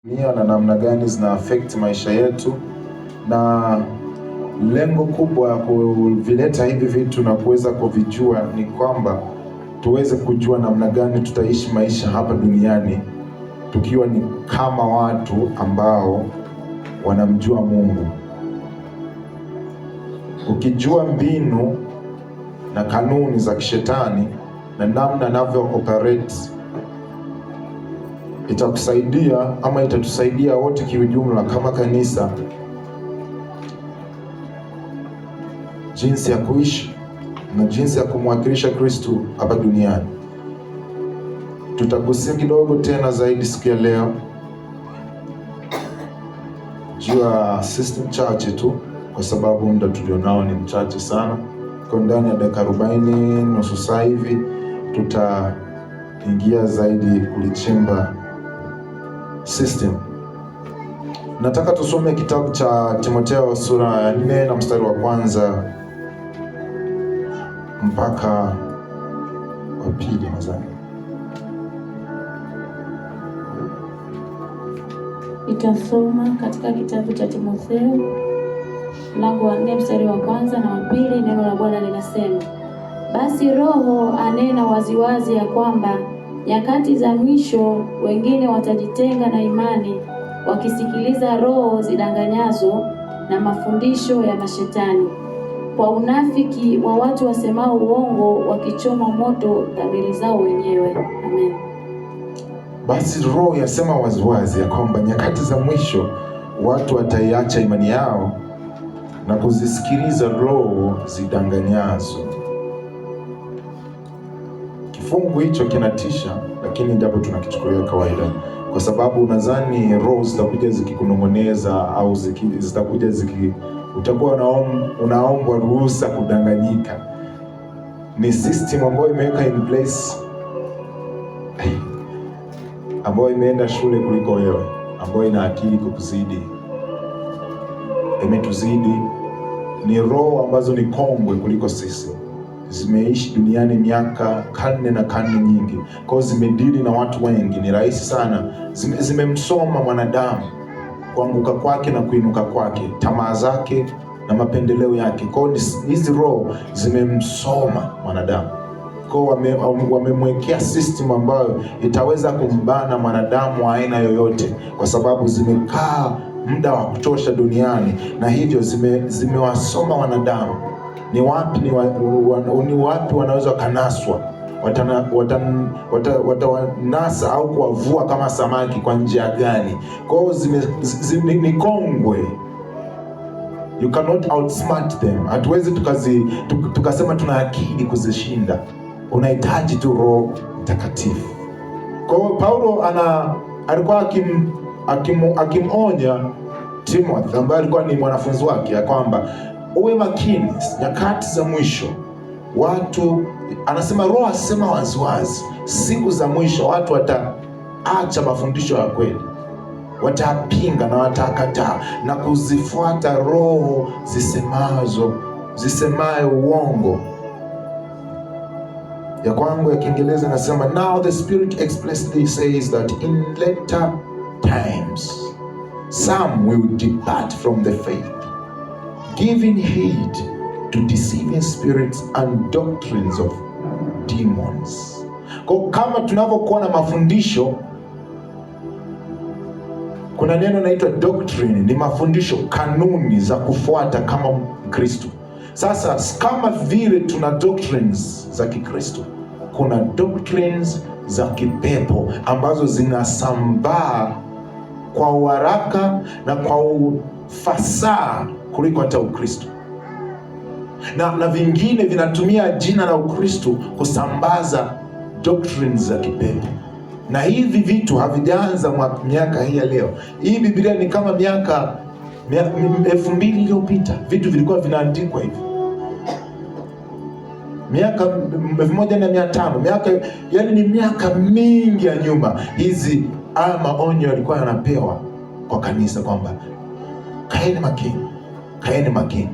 na namna gani zina affect maisha yetu, na lengo kubwa kuvileta hivi vitu na kuweza kuvijua ni kwamba tuweze kujua namna gani tutaishi maisha hapa duniani tukiwa ni kama watu ambao wanamjua Mungu. Ukijua mbinu na kanuni za kishetani na namna anavyo operate, itakusaidia ama itatusaidia wote kiujumla kama kanisa jinsi ya kuishi na jinsi ya kumwakilisha Kristo hapa duniani. Tutagusia kidogo tena zaidi siku ya leo juu ya system chache tu, kwa sababu muda tulionao ni mchache sana. Kwa ndani ya dakika 40 nusu saa hivi tutaingia zaidi kulichimba system. Nataka tusome kitabu cha Timotheo sura ya 4 na mstari wa kwanza mpaka wa pili nadhani. Itasoma katika kitabu cha Timotheo mlango wa 4 mstari wa kwanza na wa pili. Neno la Bwana linasema, basi Roho anena waziwazi ya kwamba nyakati za mwisho wengine watajitenga na imani, wakisikiliza roho zidanganyazo na mafundisho ya mashetani, kwa unafiki wa watu wasemao uongo, wakichoma moto dhamiri zao wenyewe. Amen. Basi Roho yasema waziwazi ya kwamba nyakati za mwisho watu wataiacha imani yao na kuzisikiliza roho zidanganyazo. Kifungu hicho kinatisha, lakini japo tunakichukulia kawaida, kwa sababu unadhani roho zitakuja zikikunong'oneza au zitakuja utakuwa unaombwa ruhusa kudanganyika. Ni system ambayo imeweka in place, ambayo imeenda shule kuliko wewe, ambayo ina akili kukuzidi, imetuzidi. Ni roho ambazo ni kongwe kuliko sisi, zimeishi duniani miaka karne na karne nyingi, kwa hiyo zimedili na watu wengi. Ni rahisi sana, zimemsoma mwanadamu, kuanguka kwake na kuinuka kwake, tamaa zake na mapendeleo yake. Kwa hiyo hizi roho zimemsoma mwanadamu, kwa wamemwekea system ambayo itaweza kumbana mwanadamu wa aina yoyote, kwa sababu zimekaa muda wa kutosha duniani, na hivyo zimewasoma wanadamu ni wapi wanaweza kanaswa, watawanasa au kuwavua kama samaki kwa njia gani. Kwa hiyo ni kongwe, you cannot outsmart them. Hatuwezi tukasema tuna akili kuzishinda, unahitaji tu Roho Mtakatifu. Kwa hiyo Paulo alikuwa akimonya Timothy ambaye alikuwa ni mwanafunzi wake ya kwamba uwe makini nyakati za mwisho. Watu anasema, Roho asema waziwazi, siku za mwisho watu wataacha mafundisho ya kweli, watapinga na watakataa na kuzifuata roho zisemayo uongo. Ya kwangu ya Kiingereza nasema, now the Spirit explicitly says that in later times some will depart from the faith, giving heed to deceiving spirits and doctrines of demons. Kwa kama tunavyokuwa na mafundisho, kuna neno naitwa doctrine, ni mafundisho, kanuni za kufuata kama Kristo. Sasa kama vile tuna doctrines za Kikristo, kuna doctrines za kipepo ambazo zinasambaa kwa uharaka na kwa ufasaha kuliko hata Ukristo, na vingine vinatumia jina la Ukristo kusambaza doctrines za kipepo. Na hivi vitu havijaanza miaka hii ya leo. Hii Biblia ni kama miaka 2000 iliyopita vitu vilikuwa vinaandikwa hivi, miaka 1500, yani ni miaka mingi ya nyuma. Haya maonyo yalikuwa yanapewa kwa kanisa kwamba kaeni makini, kaeni makini.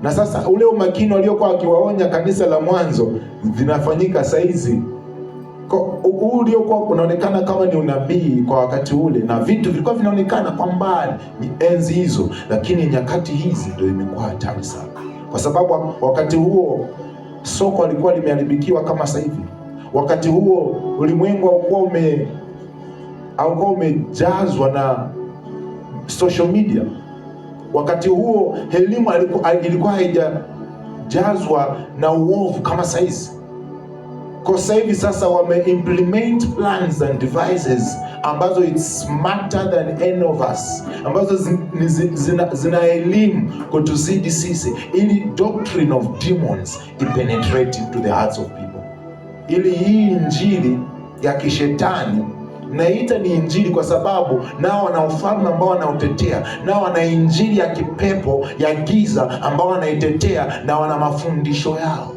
Na sasa ule umakini waliokuwa wakiwaonya kanisa la mwanzo vinafanyika saizi Huu uliokuwa unaonekana kama ni unabii kwa wakati ule, na vitu vilikuwa vinaonekana kwa mbali, ni enzi hizo, lakini nyakati hizi ndio imekuwa hatari sana, kwa sababu wakati huo soko lilikuwa limeharibikiwa kama sasa hivi. Wakati huo ulimwengu haukuwa umejazwa na social media. Wakati huo elimu ilikuwa haijajazwa na uovu kama sasa hivi. Kwa sasa hivi sasa wame-implement plans and devices ambazo it's smarter than any of us, ambazo zina elimu kutuzidi sisi, ili doctrine of demons ipenetrate into the hearts of people, ili hii injili ya kishetani, naita ni injili kwa sababu nao wana ufalme ambao wanaotetea, nao wana injili ya kipepo ya giza ambao wanaitetea, na wana mafundisho yao.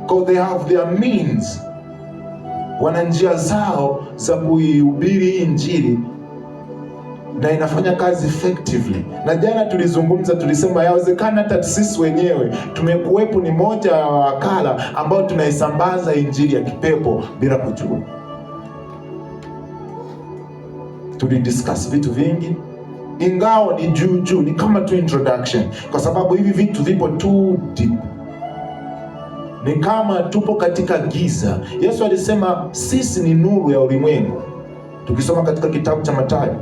Because they have their means, wana njia zao za kuihubiri injili, na inafanya kazi effectively. Na jana tulisema yawezekana hata sisi wenyewe tumekuwepo ni moja ya wakala ambao tunaisambaza injili ya kipepo bila kujua. Tulidiscuss vitu vingi, ingawa ni juu, ni kama tu introduction, kwa sababu hivi vitu vipo too deep. Ni kama tupo katika giza. Yesu alisema sisi ni nuru ya ulimwengu. Tukisoma katika kitabu cha Mathayo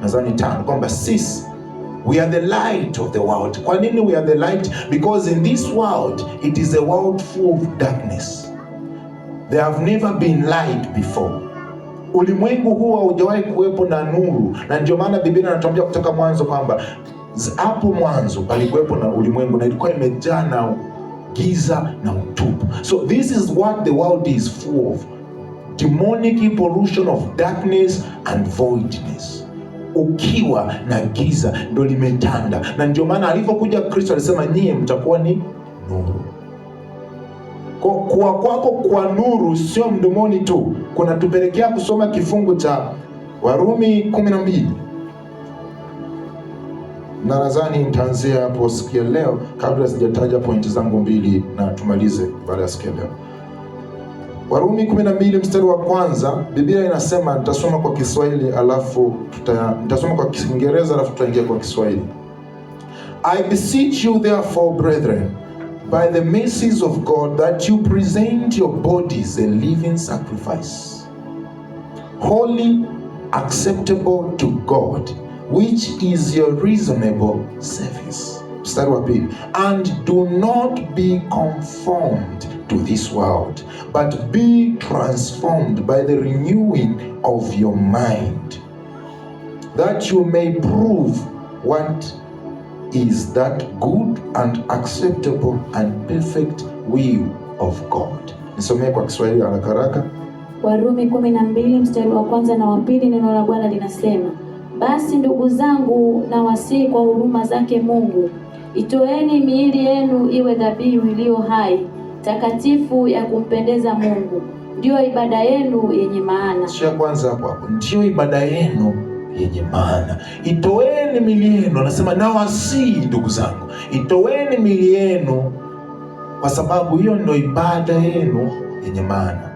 nadhani 5 kwamba sisi, we are the light of the world. Kwa nini we are the light? Because in this world it is a world full of darkness. There have never been light before. Ulimwengu huu haujawahi kuwepo na nuru, na ndio maana Biblia inatuambia kutoka mwanzo kwamba hapo mwanzo palikuwepo na ulimwengu, na ilikuwa imejaa na giza na utupu. So this is what the world is full of. Demonic pollution of darkness and voidness. Ukiwa na giza ndio limetanda, na ndio maana alipokuja Kristo alisema nyie mtakuwa ni nuru. Kuwa kwako kwa nuru sio mdomoni tu, kuna tupelekea kusoma kifungu cha Warumi 12. Na nadhani nitaanzia hapo siku ya leo, kabla sijataja pointi zangu mbili na tumalize baada ya siku ya leo. Warumi 12 mstari wa kwanza, Biblia inasema, nitasoma kwa Kiswahili alafu nitasoma kwa Kiingereza alafu tutaingia kwa Kiswahili. I beseech you therefore, brethren, by the mercies of God, that you present your bodies a living sacrifice, holy, acceptable to God, which is your reasonable service. Mstari wa pili, and do not be conformed to this world, but be transformed by the renewing of your mind, that you may prove what is that good and acceptable and perfect will of God. Nisomee kwa Kiswahili haraka haraka. Warumi 12 mstari wa kwanza na wa pili, neno la Bwana linasema, basi ndugu zangu, na wasihi kwa huruma zake Mungu, itoeni miili yenu iwe dhabihu iliyo hai, takatifu, ya kumpendeza Mungu, ndio ibada yenu yenye maana. Sio kwanza hapo, ndio ibada yenu yenye maana. Itoeni miili yenu, anasema na wasihi ndugu zangu, itoeni miili yenu, kwa sababu hiyo ndio ibada yenu yenye maana.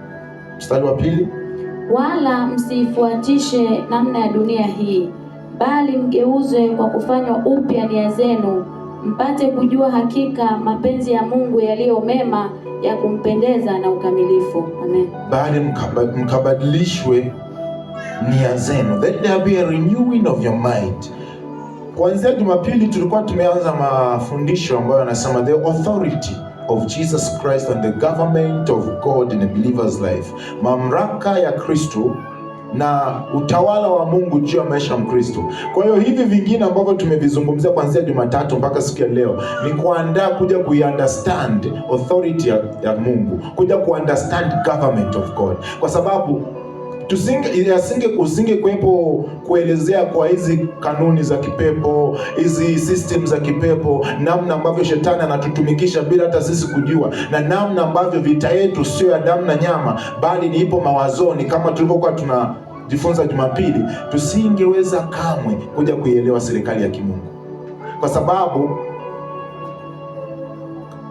Mstari wa pili, wala msifuatishe namna ya dunia hii, bali mgeuzwe kwa kufanywa upya nia zenu, mpate kujua hakika mapenzi ya Mungu yaliyo mema, ya kumpendeza na ukamilifu. Amen. Bali mkabadilishwe nia zenu, that there be a renewing of your mind. Kuanzia Jumapili tulikuwa tumeanza mafundisho ambayo yanasema the authority of Jesus Christ and the government of God in a believer's life. Mamlaka ya Kristo na utawala wa Mungu juu ya maisha ya Mkristo. Kwa hiyo hivi vingine ambavyo tumevizungumzia kuanzia Jumatatu mpaka siku ya leo ni kuandaa kuja kuiunderstand authority ya Mungu, kuja kuunderstand government of God, kwa sababu usinge kuwepo kuelezea kwa hizi kanuni za kipepo, hizi system za kipepo, namna ambavyo shetani anatutumikisha bila hata sisi kujua, na namna ambavyo vita yetu sio ya damu na nyama, bali ni ipo mawazoni, kama tulivyokuwa tunajifunza Jumapili, tusingeweza kamwe kuja kuielewa serikali ya kimungu, kwa sababu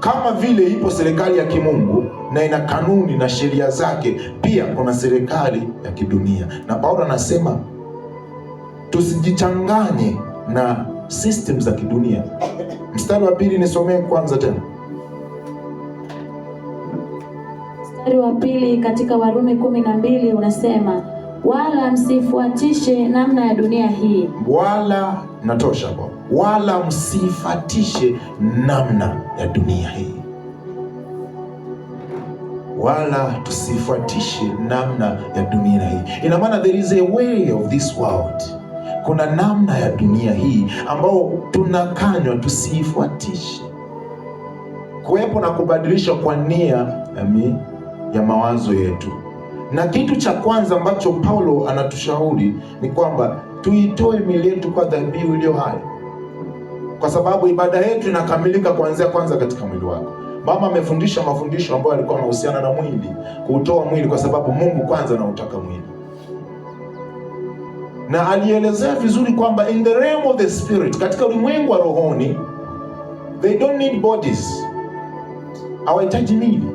kama vile ipo serikali ya kimungu na ina kanuni na sheria zake, pia kuna serikali ya kidunia. Na Paulo anasema tusijichanganye na system za kidunia. Mstari wa 2 nisomee kwanza tena. Mstari wa 2 katika Warumi 12 unasema, wala msifuatishe namna ya dunia hii. Wala natosha hapo. Wala msifuatishe namna ya dunia hii. Wala tusifuatishe namna ya dunia hii. Ina maana there is a way of this world. Kuna namna ya dunia hii ambao tunakanywa tusifuatishe. Kuwepo na kubadilisha kwa nia ya mawazo yetu. Na kitu cha kwanza ambacho Paulo anatushauri ni kwamba tuitoe miili yetu kwa dhabihu iliyo hai, kwa sababu ibada yetu inakamilika kuanzia kwanza katika mwili wako. Mama amefundisha mafundisho ambayo yalikuwa yanahusiana na mwili, kuutoa mwili, kwa sababu Mungu kwanza anautaka mwili. Na alielezea vizuri kwamba in the realm of the spirit, katika ulimwengu wa rohoni, they don't need bodies. Hawahitaji miili.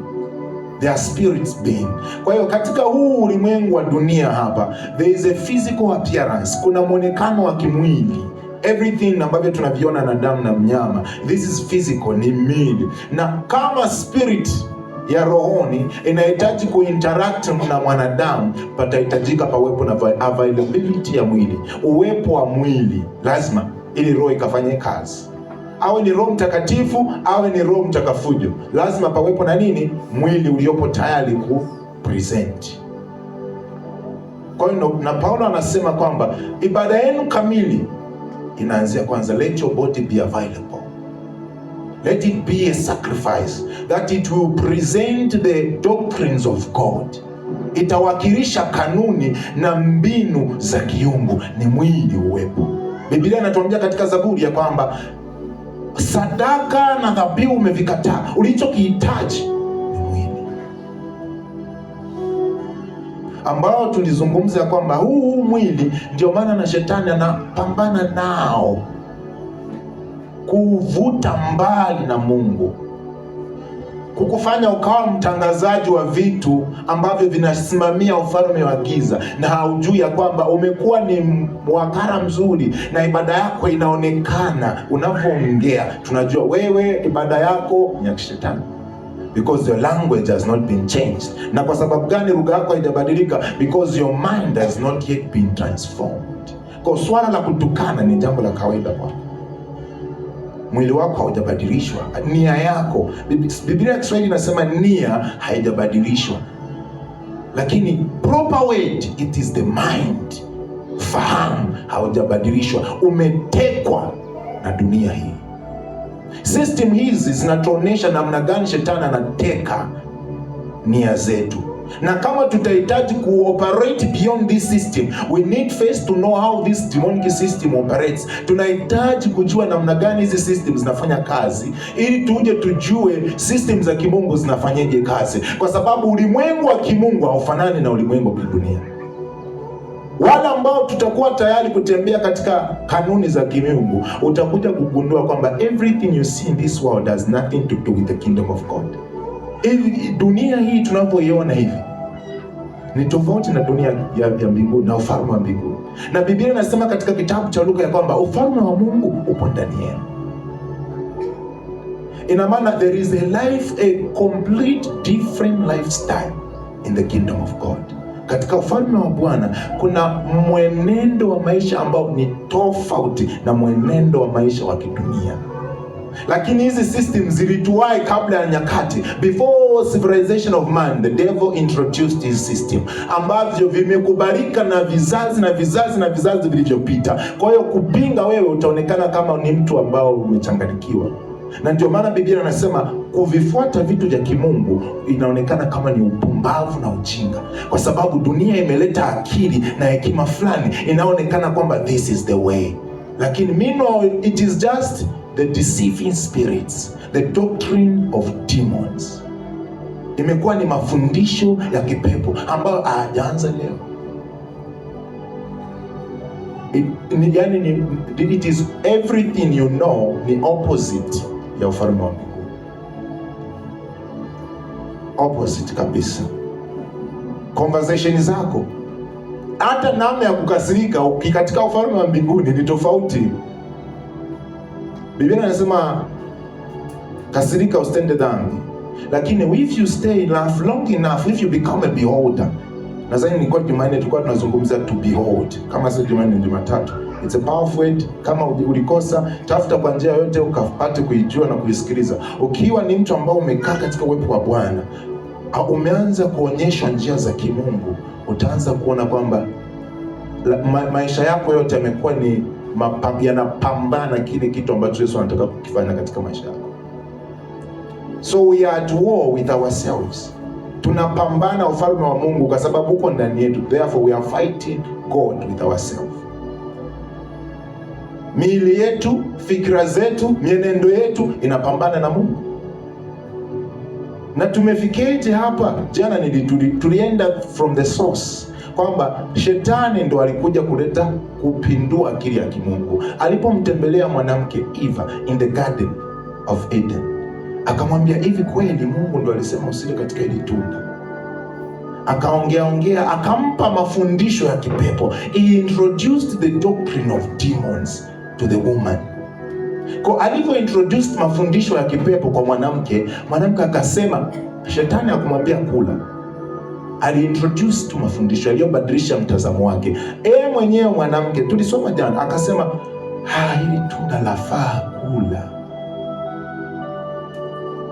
They are spirits being. Kwa hiyo katika huu ulimwengu wa dunia hapa, there is a physical appearance. Kuna mwonekano wa kimwili. Everything ambavyo tunaviona na damu na mnyama, this is physical, ni mwili. Na kama spirit ya rohoni inahitaji kuinteract na mwanadamu, patahitajika pawepo na availability ya mwili. Uwepo wa mwili lazima, ili roho ikafanye kazi. Awe ni Roho Mtakatifu, awe ni roho mtakafujo, lazima pawepo na nini? Mwili uliopo tayari ku present. Kwa hiyo na Paulo anasema kwamba ibada yenu kamili inaanzia kwanza, let your body be available. Let it be a sacrifice that it will present the doctrines of God. Itawakilisha kanuni na mbinu za kiungu, ni mwili uwepo. Biblia inatuambia katika Zaburi ya kwamba sadaka na dhabihu umevikataa, ulichokihitaji ni mwili, ambao tulizungumza kwamba huu mwili ndio maana na shetani anapambana nao kuvuta mbali na Mungu, kukufanya ukawa mtangazaji wa vitu ambavyo vinasimamia ufalme wa giza, na haujui ya kwamba umekuwa ni mwakara mzuri na ibada yako inaonekana unavyoongea. Tunajua wewe ibada yako ni ya kishetani, because your language has not been changed. Na kwa sababu gani lugha yako haijabadilika? Because your mind has not yet been transformed. Kwa swala la kutukana ni jambo la kawaida kwako. Mwili wako haujabadilishwa, nia yako. Biblia ya Kiswahili inasema nia haijabadilishwa, lakini proper word, it is the mind. Fahamu haujabadilishwa, umetekwa na dunia hii. System hizi zinatuonesha namna gani shetani anateka nia zetu. Na kama tutahitaji kuoperate beyond this system, we need first to know how this demonic system operates. Tunahitaji kujua namna gani hizi systems zinafanya kazi, ili tuje tujue systems za kimungu zinafanyaje kazi, kwa sababu ulimwengu wa kimungu haufanani na ulimwengu wa dunia. Wale ambao tutakuwa tayari kutembea katika kanuni za kimungu, utakuja kugundua kwamba everything you see in this world has nothing to do with the kingdom of God. Dunia hii tunavyoiona hivi ni tofauti na dunia ya mbinguni na ufalme wa mbinguni. Na Biblia inasema katika kitabu cha Luka ya kwamba ufalme wa Mungu upo ndani yenu. Ina maana there is a life, a complete different lifestyle in the kingdom of God. Katika ufalme wa Bwana kuna mwenendo wa maisha ambao ni tofauti na mwenendo wa maisha wa kidunia. Lakini hizi systems zilituwai kabla ya nyakati. Before civilization of man, the devil introduced his system, ambavyo vimekubalika na vizazi na vizazi na vizazi vilivyopita. Kwa hiyo kupinga wewe utaonekana kama ni mtu ambao umechanganyikiwa. Na ndio maana Biblia inasema kuvifuata vitu vya kimungu inaonekana kama ni upumbavu na ujinga, kwa sababu dunia imeleta akili na hekima fulani inaonekana kwamba this is the way. Lakini meanwhile it is just the deceiving spirits, the doctrine of demons. Imekuwa ni mafundisho ya kipepo ambayo hayajaanza leo. It is everything you know ni opposite ya ufalme wa Mungu. opposite kabisa. Conversation zako, hata namna ya kukasirika katika ufalme wa mbinguni ni tofauti. Biblia inasema kasirika usitende dhambi, lakini if you stay long enough, if you become a beholder. Nadhani nilikuwa Jumanne tulikuwa tunazungumza to behold, kama sio Jumanne ni Jumatatu. It's a powerful word. Kama ulikosa, tafuta kwa njia yote ukapate kuijua na kuisikiliza. Ukiwa ni mtu ambao umekaa katika uwepo wa Bwana, umeanza kuonyesha njia za kimungu, utaanza kuona kwamba maisha yako yote yamekuwa ni yanapambana kile kitu ambacho Yesu anataka kukifanya katika maisha yako. So we are at war with ourselves. Tunapambana ufalme wa Mungu kwa sababu uko ndani yetu. Therefore we are fighting God with ourselves. Miili yetu, fikra zetu, mienendo yetu inapambana na Mungu. Na tumefiketi hapa, jana tulienda from the source, kwamba shetani ndo alikuja kuleta kupindua akili ya kimungu. Alipomtembelea mwanamke Eva in the garden of Eden, akamwambia, hivi kweli Mungu ndo alisema usile katika hili tunda? Akaongea, akampa mafundisho ya kipepo. He introduced the doctrine of demons to the woman. Kwa alivyo introduced mafundisho ya kipepo kwa mwanamke akasema, shetani akumwambia kula, aliintroduce tu mafundisho yaliyobadilisha mtazamo wake. Mwenyewe mwanamke, tulisoma jana, akasema hili tunda lafaa kula.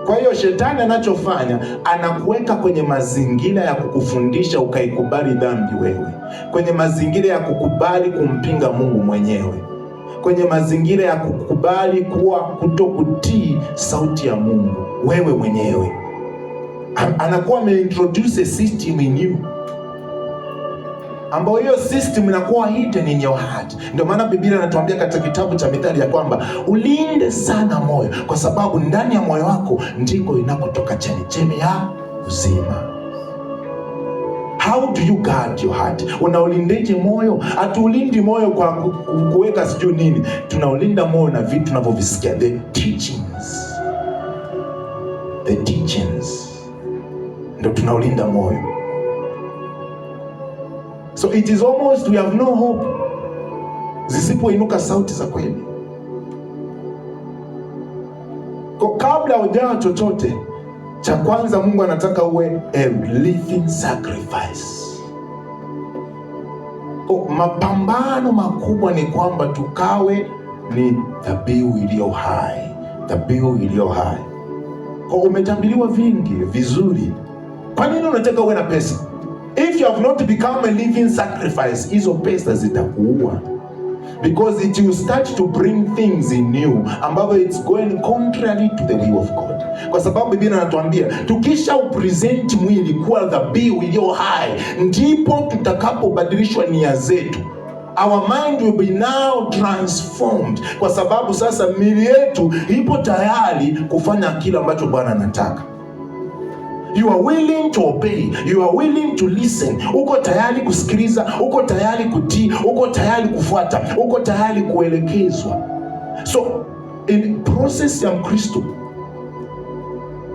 Kwa hiyo shetani anachofanya, anakuweka kwenye mazingira ya kukufundisha ukaikubali dhambi wewe, kwenye mazingira ya kukubali kumpinga Mungu mwenyewe, kwenye mazingira ya kukubali kutokutii sauti ya Mungu wewe mwenyewe. Anakuwa ameintroduce a system in you, ambayo hiyo system inakuwa hidden in your heart. Ndio maana Biblia inatuambia katika kitabu cha Mithali ya kwamba ulinde sana moyo, kwa sababu ndani ya moyo wako ndiko inakotoka chemchemi ya uzima. How do you guard your heart? Unaulindeje moyo? Hatuulindi moyo kwa kuweka sijui nini. Tunaulinda moyo na vitu tunavyovisikia, the teachings. Ndio tunaulinda moyo. So it is almost we have no hope zisipoinuka sauti za kweli. Kwa kabla hujawa chochote, cha kwanza Mungu anataka uwe a living sacrifice. Kwa mapambano makubwa ni kwamba tukawe ni dhabihu iliyo hai. Kwa umetambiliwa vingi vizuri. Kwa nini unataka uwe na pesa? If you have not become a living sacrifice, hizo pesa zitakuua. Because it will start to bring things in you ambavyo it's going contrary to the will of God. Kwa sababu Biblia inatuambia tukisha upresent mwili kuwa dhabihu iliyo hai, ndipo tutakapobadilishwa nia zetu. Our mind will be now transformed, kwa sababu sasa miili yetu ipo tayari kufanya kile ambacho Bwana anataka. You are willing to obey, you are willing to listen. Uko tayari kusikiliza, uko tayari kutii, uko tayari kufuata, uko tayari kuelekezwa. So in process ya Mkristo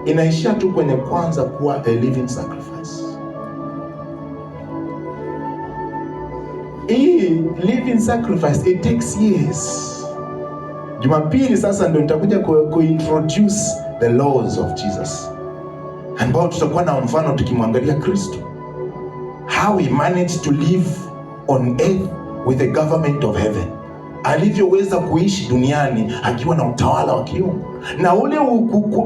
inaishia tu kwenye kwanza kuwa a living sacrifice. Hii living sacrifice, it takes years. Jumapili sasa ndio nitakuja kuintroduce the laws of Jesus, ambao tutakuwa na mfano tukimwangalia Kristo, how he managed to live on earth with the government of heaven, alivyoweza kuishi duniani akiwa na utawala wa kiungu. Na ule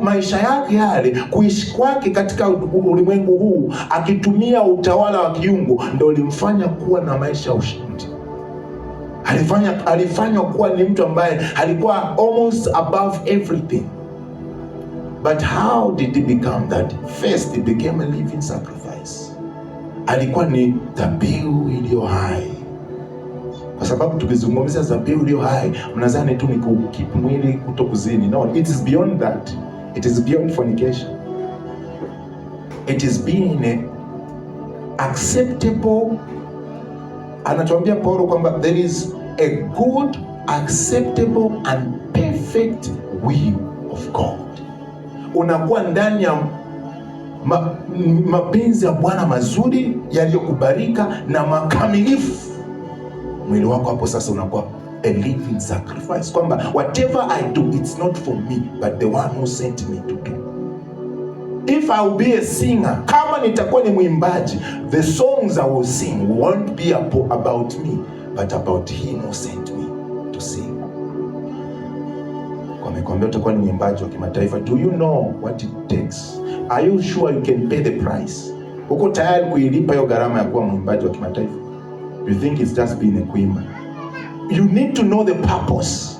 maisha yake yale, kuishi kwake katika ulimwengu huu akitumia utawala wa kiungu, ndio ulimfanya kuwa na maisha ya ushindi. Alifanywa kuwa ni mtu ambaye alikuwa almost above everything. But how did he become that? First, he became a living sacrifice. Alikuwa ni dhabihu iliyo hai. Kwa sababu tukizungumzia dhabihu iliyo hai, mnadhani tu ni mwili kutokuzini. No, it is beyond that. It is beyond fornication. It is being acceptable. Anatuambia Paulo kwamba there is a good, acceptable and perfect will of God. Unakuwa ndani ya mapenzi ya Bwana mazuri yaliyokubalika na makamilifu, mwili wako hapo sasa unakuwa a living sacrifice, kwamba whatever I do, it's not for me but the one who sent me to do. If I will be a singer, kama nitakuwa ni mwimbaji, the songs I will sing won't be about me but about him who sent me to sing. Kwa mekwambia utakuwa ni mwimbaji wa kimataifa. Do you know what it takes? Are you sure you can pay the price? Uko tayari kuilipa hiyo gharama ya kuwa mwimbaji wa kimataifa? You think it's just being a kuimba? You need to know the purpose.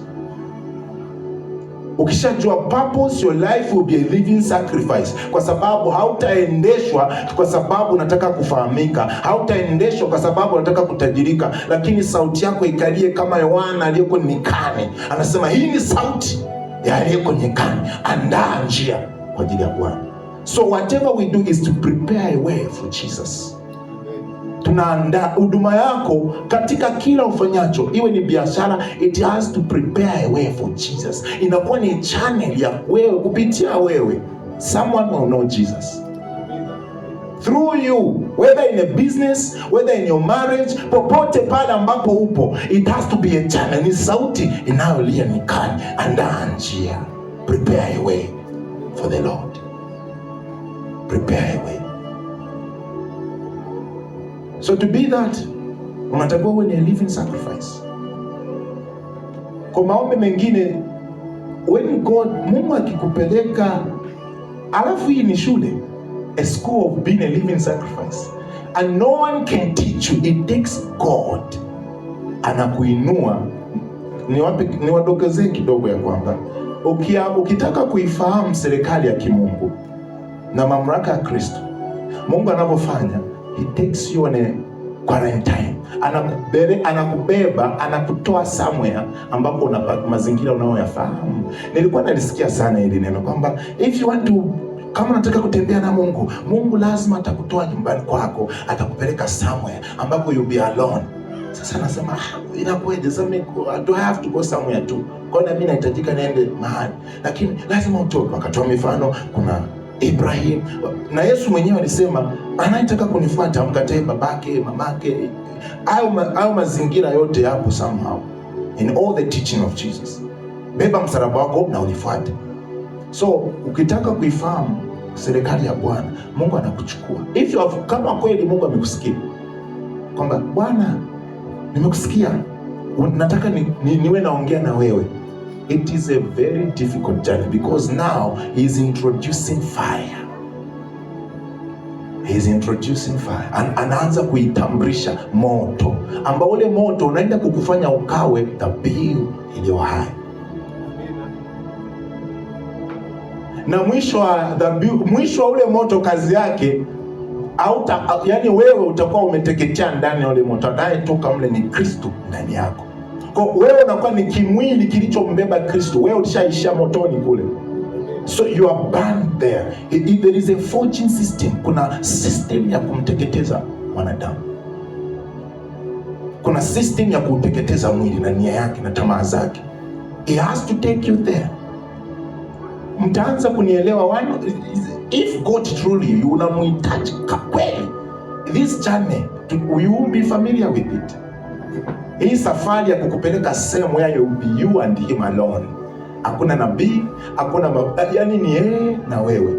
Ukishajua purpose, your life will be a living sacrifice, kwa sababu hautaendeshwa kwa sababu unataka kufahamika, hautaendeshwa kwa sababu unataka kutajirika, lakini sauti yako ikalie kama Yohana aliyeko nyikani. Anasema hii ni sauti ya aliyeko nyikani, andaa njia kwa ajili ya Bwana. So whatever we do is to prepare a way for Jesus. Tunaandaa huduma yako katika kila ufanyacho, iwe ni biashara, it has to prepare a way for Jesus. Inakuwa ni channel ya wewe, kupitia wewe someone will know Jesus through you, whether in a business, whether in your marriage, popote pale ambapo upo, it has to be a channel. Ni sauti inayolia nyikani, andaa njia, prepare a way for the Lord, prepare a way. So to be that, unatakiwa uwe ni a living sacrifice. Kwa maombi mengine, when God, Mungu akikupeleka, alafu hii ni shule, a school of being a living sacrifice, and no one can teach you, it takes God. Anakuinua. Niwadokezee kidogo ya kwamba ukitaka kuifahamu serikali ya kimungu na mamlaka ya Kristo, Mungu anavyofanya, he takes you on a quarantine. Anakubeba, anakutoa somewhere ambapo unapata mazingira unayoyafahamu. Nilikuwa nalisikia sana hili neno kwamba if you want to, kama unataka kutembea na Mungu, Mungu lazima atakutoa nyumbani kwako, atakupeleka somewhere ambapo you'll be alone. Sasa nasema inakuwaje? Sasa do I have to go somewhere too? Kwa nini mimi nahitajika niende mahali? Lakini lazima utoke. Wakatoa mifano, kuna Ibrahim, na Yesu mwenyewe alisema anayetaka kunifuata amkatae babake, mamake. Au mazingira yote yapo somehow in all the teaching of Jesus. Beba msalaba wako na unifuate. So ukitaka kuifahamu serikali ya Bwana, Mungu anakuchukua. If you have, kama kweli Mungu amekusikia kwamba Bwana nimekusikia, nataka niwe naongea na wewe, it is a very difficult journey, because now he is introducing fire. He is introducing fire. Anaanza kuitambulisha moto, ambao ule moto unaenda kukufanya ukawe dhabihu iliyo hai. Na mwisho wa ule moto, kazi yake yani wewe utakuwa umeteketea ndani ya ule moto. Anayetoka mle ni Kristo ndani yako. Kwa wewe unakuwa ni kimwili kilichombeba Kristo. Wewe ulishaishia motoni kule. So you are burned there. There is a forging system. Kuna system ya kumteketeza mwanadamu. Kuna system ya kuteketeza mwili na nia yake na tamaa zake. He has to take you there. Mtaanza kunielewa if God truly you unamhitaji kweli, this journey you will be familiar with it. Hii safari ya kukupeleka sehemu where you will be you and him alone. Hakuna nabii, hakuna yani ni yeye na wewe.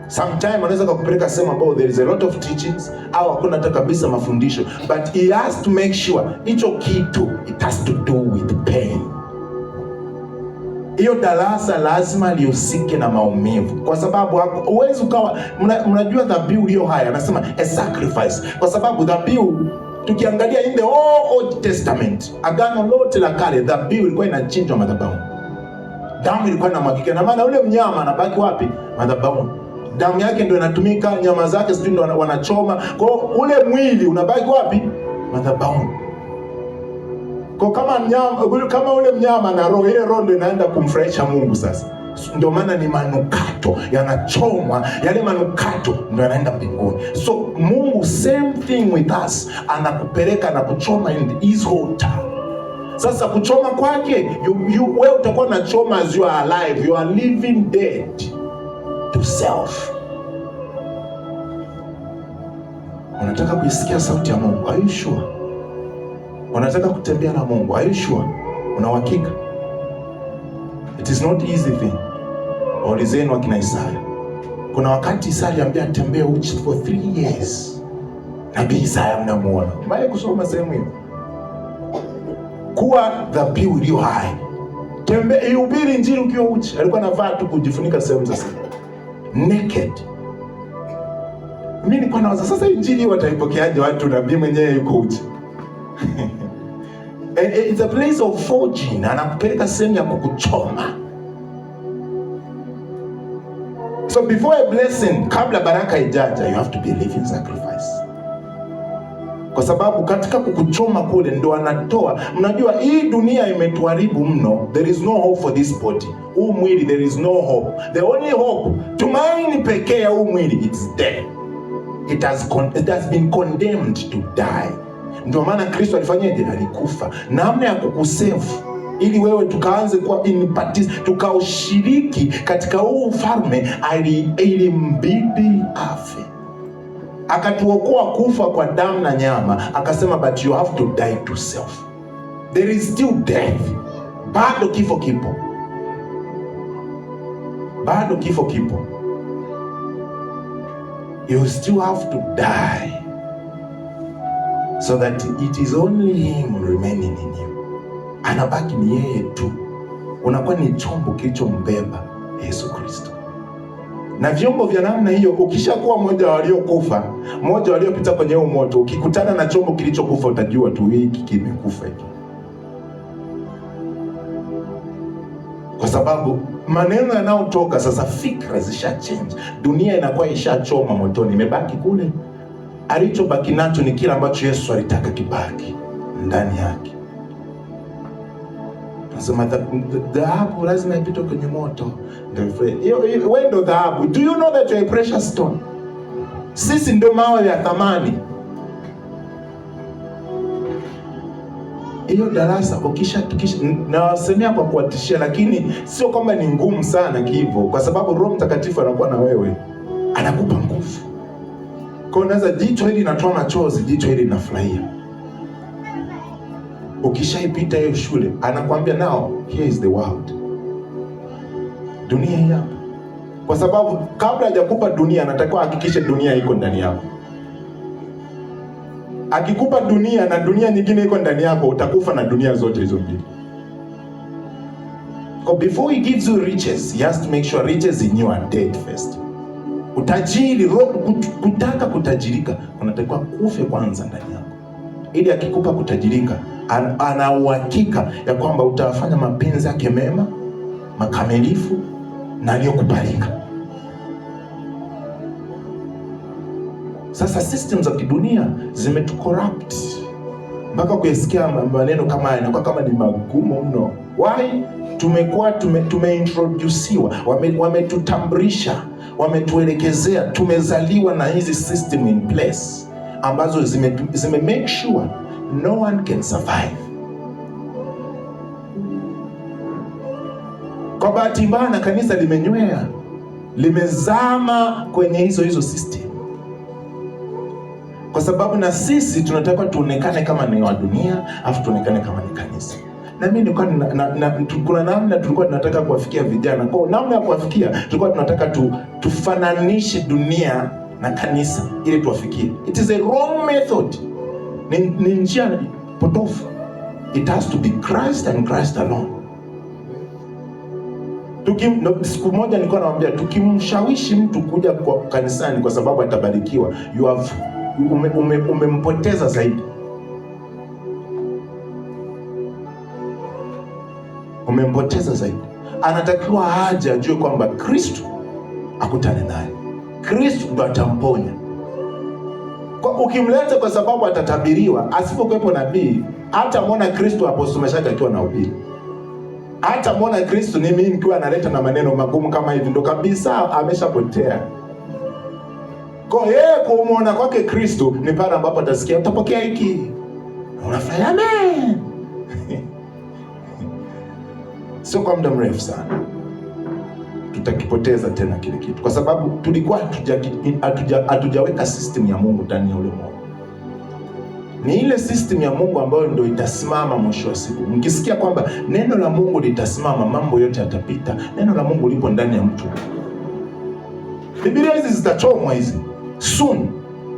Sometime anaweza kukupeleka sehemu ambapo there is a lot of teachings au hakuna hata kabisa mafundisho, but he has to make sure hicho kitu it has to do with pain. Hiyo darasa lazima lihusike na maumivu, kwa sababu huwezi ukawa mnajua dhabihu iliyo hai, anasema a sacrifice, kwa sababu dhabihu tukiangalia in the Old Testament, agano lote la kale, dhabihu ilikuwa inachinjwa madhabahu. Damu ilikuwa inamwagika, na maana ule mnyama anabaki wapi? Madhabahu. Damu yake ndio inatumika, nyama zake sio ndio wanachoma. Kwa ule mwili unabaki wapi? Madhabahu. Kwa kama ule mnyama na roho, ile roho ndio inaenda kumfurahisha Mungu sasa. Ndio maana ni manukato yanachomwa, yale manukato ndio yanaenda mbinguni. So Mungu, same thing with us, anakupeleka na kuchoma in his altar. Sasa kuchoma kwake, wewe utakuwa unachoma as you are alive, you are living dead to self. Unataka kuisikia sauti ya Mungu? Are you sure? Unataka kutembea na Mungu? Are you sure? Una uhakika? It is not easy thing. Waulizeni wakina Isaya. Kuna wakati Isaya aliambia atembee uchi for 3 years. Nabii Isaya mnamuona. Mwae kusoma sehemu hiyo. Kuwa dhabihu iliyo hai. Tembea, ihubiri injili ukiwa uchi. Alikuwa anavaa tu kujifunika sehemu za siri. Naked. Mimi nilikuwa nawaza sasa injili wataipokeaje watu nabii mwenyewe yuko uchi? It's a place of forging. Anakupeleka sehemu ya kukuchoma. So before a blessing, kabla baraka ijaja, you have to be a living sacrifice. Kwa sababu katika kukuchoma kule ndo anatoa. Mnajua hii dunia imetuharibu mno. There is no hope for this body. Huu mwili there is no hope. The only hope, tumaini pekee ya huu mwili, it's death. It has been condemned to die. Ndio maana Kristo alifanyaje? Alikufa. Namna ya kukusave ili wewe tukaanze kuwa tukaushiriki katika huu ufalme, ilimbidi afe. Akatuokoa kufa kwa damu na nyama, akasema but you have to die to self. There is still death. Bado kifo kipo. Bado kifo kipo. You still have to die so that it is only him remaining in you. Anabaki ni yeye tu. Unakuwa ni chombo kilichombeba Yesu Kristo. Na vyombo vya namna hiyo, ukishakuwa mmoja waliokufa, mmoja waliopita kwenye huo moto, ukikutana na chombo kilichokufa utajua tu hiki kimekufa hiki. Kwa sababu maneno yanayotoka sasa, fikra zisha change. Dunia inakuwa ishachoma motoni, imebaki kule. Alichobaki nacho ni kile ambacho Yesu alitaka kibaki ndani yake. Nasema dhahabu lazima ipite kwenye moto. Wewe ndo dhahabu. Do you know that you are a precious stone? Sisi ndo mawe ya thamani. Hiyo darasa ukisha nawasemea kwa kuwatishia, lakini sio kwamba ni ngumu sana hivyo, kwa sababu Roho Mtakatifu anakuwa na wewe, anakupa nguvu. Kwa unaweza jicho hili linatoa machozi, jicho hili linafurahia. Ukishaipita hiyo shule, anakuambia now here is the world. Dunia hii hapa. Kwa sababu kabla hajakupa dunia, anatakiwa hakikishe dunia iko ndani yako. Akikupa dunia na dunia nyingine iko ndani yako, utakufa na dunia zote hizo mbili. Because before he gives you riches, he has to make sure riches in you are dead first. Utajiri, kutaka kutajirika, unatakiwa kufe kwanza ndani yako. Ili akikupa kutajirika, ana uhakika ya kwamba utafanya mapenzi yake mema, makamilifu na aliyokubalika. Sasa systems za kidunia zimetucorrupt mpaka kuyasikia maneno kama haya inakuwa kama ni magumu mno. Why? Tumekuwa tumeintroduciwa, wametutambulisha, wametuelekezea, tumezaliwa na hizi system in place ambazo zime make sure no one can survive. Kwa bahati mbaya na kanisa limenywea, limezama kwenye hizo system. Kwa sababu na sisi tunataka tuonekane kama ni wa dunia, afu tuonekane kama ni kanisa. Na mimi nilikuwa kuna namna tulikuwa tunataka kuwafikia vijana. Kwa namna ya kuwafikia, tulikuwa tunataka tufananishe dunia na kanisa ili tuwafikie. It is a wrong method. Ni njia potofu. It has to be Christ and Christ alone. Siku moja nilikuwa nawaambia, tukimshawishi mtu kuja kwa kanisani kwa sababu atabarikiwa, umempoteza zaidi. Umempoteza zaidi. Anatakiwa haja ajue kwamba Kristo akutane naye. Kristo ndo atamponya. Kwa ukimleta kwa sababu atatabiriwa, asipokuwepo nabii, hata muona Kristo Apostle Meshaki akiwa na ubiri. Hata muona Kristo ni mimi nikiwa analeta na maneno magumu kama hivi, ndo kabisa ameshapotea. Kwa yeye kumuona kwake Kristo ni pale ambapo atasikia utapokea hiki. Unafanya amen. Sio kwa muda mrefu sana tutakipoteza tena kile kitu, kwa sababu tulikuwa hatujaweka system ya Mungu ndani ya ule moyo. ni ile system ya Mungu ambayo ndio itasimama mwisho wa siku. Mkisikia kwamba neno la Mungu litasimama, mambo yote yatapita. Neno la Mungu lipo ndani ya mtu. Biblia hizi zitachomwa hizi soon.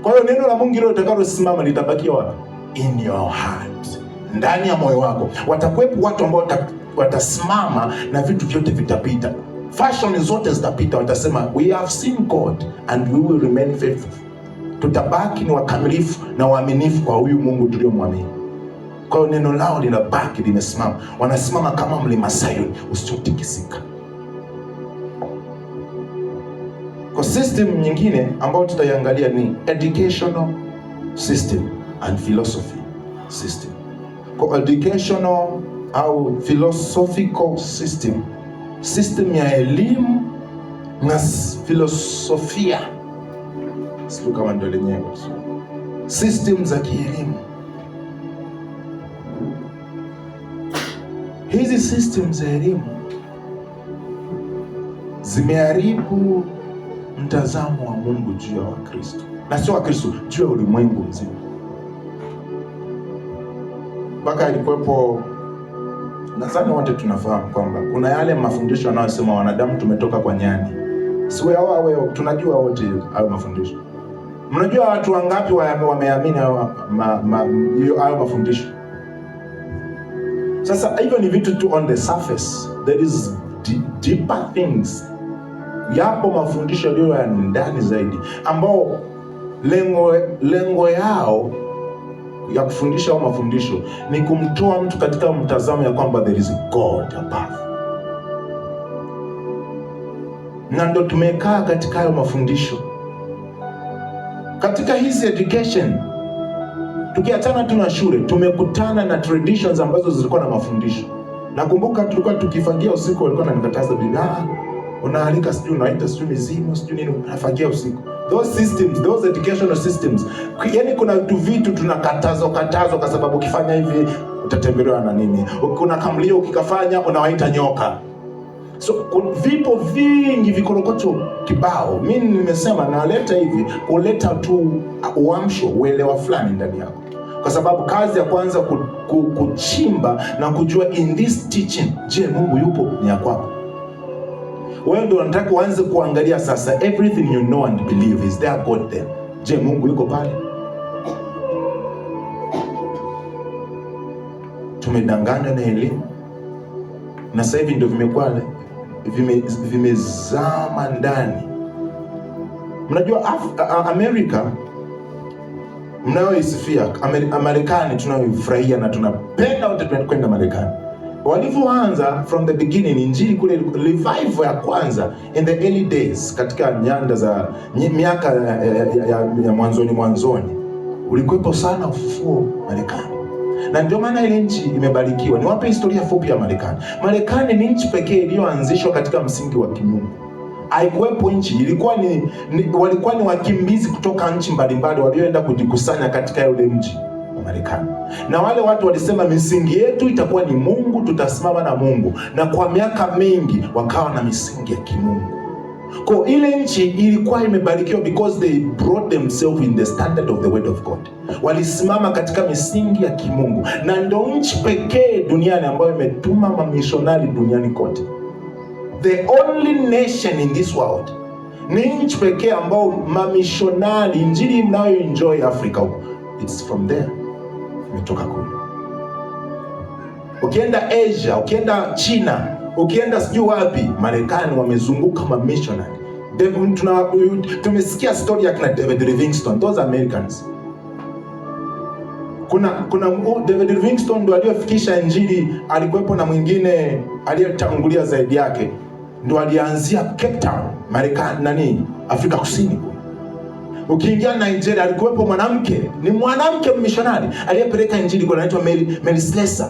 Kwa hiyo neno la Mungu hilo litakalosimama litabakia wapi? In your heart, ndani ya moyo wako. Watakuwepo watu ambao watasimama na vitu vyote vitapita. Fashion zote zitapita, watasema we have seen God and we will remain faithful. Tutabaki ni wakamilifu na waaminifu kwa huyu Mungu tuliyomwamini. Kwa hiyo neno lao linabaki limesimama. Wanasimama kama mlima Sayuni usiotikisika. Kwa system nyingine ambayo tutaiangalia ni educational system and philosophy system. Kwa educational au philosophical system ya elimu na filosofia, sio kama ndio lenyewe, system za kielimu. Hizi system za elimu zimeharibu mtazamo wa Mungu juu ya Wakristo, na sio Wakristo, juu ya ulimwengu mzima. Mpaka ilikuwepo, nadhani wote tunafahamu kwamba kuna yale mafundisho yanayosema wanadamu tumetoka kwa nyani. Siwe hao tunajua wote hayo mafundisho. Mnajua watu wangapi wameamini hayo mafundisho? Sasa hivyo ni vitu tu on the surface. There is deeper things. Yapo mafundisho yaliyo ya ndani zaidi, ambao lengo yao ya kufundisha au mafundisho ni kumtoa mtu katika mtazamo ya kwamba there is a God above. Na ndo tumekaa katika hayo mafundisho. Katika hizi education, tukiachana tu na shule, tumekutana na traditions ambazo zilikuwa na mafundisho. Nakumbuka tulikuwa tukifagia usiku, walikuwa wananikataza bibi, unaalika sijui unaita sijui mizimu sijui nini, unafagia usiku. Those systems, those educational systems, yani kuna vitu tunakatazwa kwa sababu ukifanya hivi utatembelewa na nini, kuna kamlio ukikafanya unawaita nyoka. So vipo vingi, vikorokocho kibao. Mimi nimesema naleta hivi kuleta tu uamsho, uelewa fulani ndani yako, kwa sababu kazi ya kwanza kuchimba na kujua in this teaching, je, Mungu yupo ni ya kwako. Wewe ndio unataka uanze kuangalia sasa, everything you know and believe, is there God there? Je, Mungu yuko pale? Tumedanganywa na elimu, na sasa hivi ndio vimekuwa vimezama ndani. Mnajua Amerika mnayoisifia, Marekani tunayoifurahia na tunapenda wote kwenda Marekani. Walivyoanza from the beginning, injili kule, revival ya kwanza in the early days, katika nyanda za miaka ya mwanzoni, ulikuwepo sana ufufuo Marekani. Na ndio maana ile nchi imebarikiwa. Niwape historia fupi ya Marekani. Marekani ni nchi pekee iliyoanzishwa katika msingi wa kimungu. Haikuwepo nchi, walikuwa ni wakimbizi kutoka nchi mbalimbali walioenda kujikusanya katika yule mji wa Marekani. Na wale watu walisema misingi yetu itakuwa ni Mungu, tutasimama na Mungu. Na kwa miaka mingi wakawa na misingi ya kimungu. Kwa ile nchi ilikuwa imebarikiwa because they brought themselves in the standard of the word of God. Walisimama katika misingi ya kimungu, na ndio nchi pekee duniani ambayo imetuma mamishonari duniani kote. The only nation in this world, ni nchi pekee ambao mamishonari, injili mnayo enjoy Africa, it's from there, imetoka kule. Ukienda Asia, ukienda China, ukienda sijui wapi, Marekani wamezunguka mamishonari. Tumesikia story ya kina David Livingstone, those Americans. Kuna David Livingstone ndo aliyofikisha injili, alikuwepo na mwingine aliyetangulia zaidi yake, ndo alianzia Cape Town, Marekani, Afrika Kusini. Ukiingia Nigeria, alikuwepo ni mwanamke missionary aliyepeleka injili, kwa anaitwa Mary Slessor.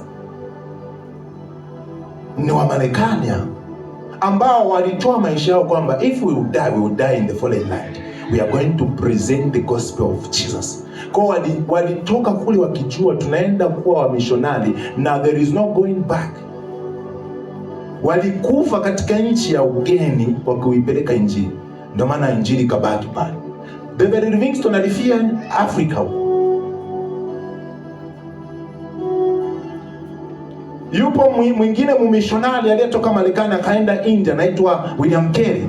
Ni wa Marekani ambao walitoa maisha yao kwamba if we will die, we will die in the foreign land. We are going to present the gospel of Jesus. Kwa walitoka kule wakijua tunaenda kuwa wamishonari na there is no going back. Walikufa katika nchi ya ugeni kwa kuipeleka injili. Ndio maana injili kabaki pale. David Livingstone alifia Afrika. Yupo mwingine mumishonari aliyetoka Marekani akaenda India, anaitwa William Carey.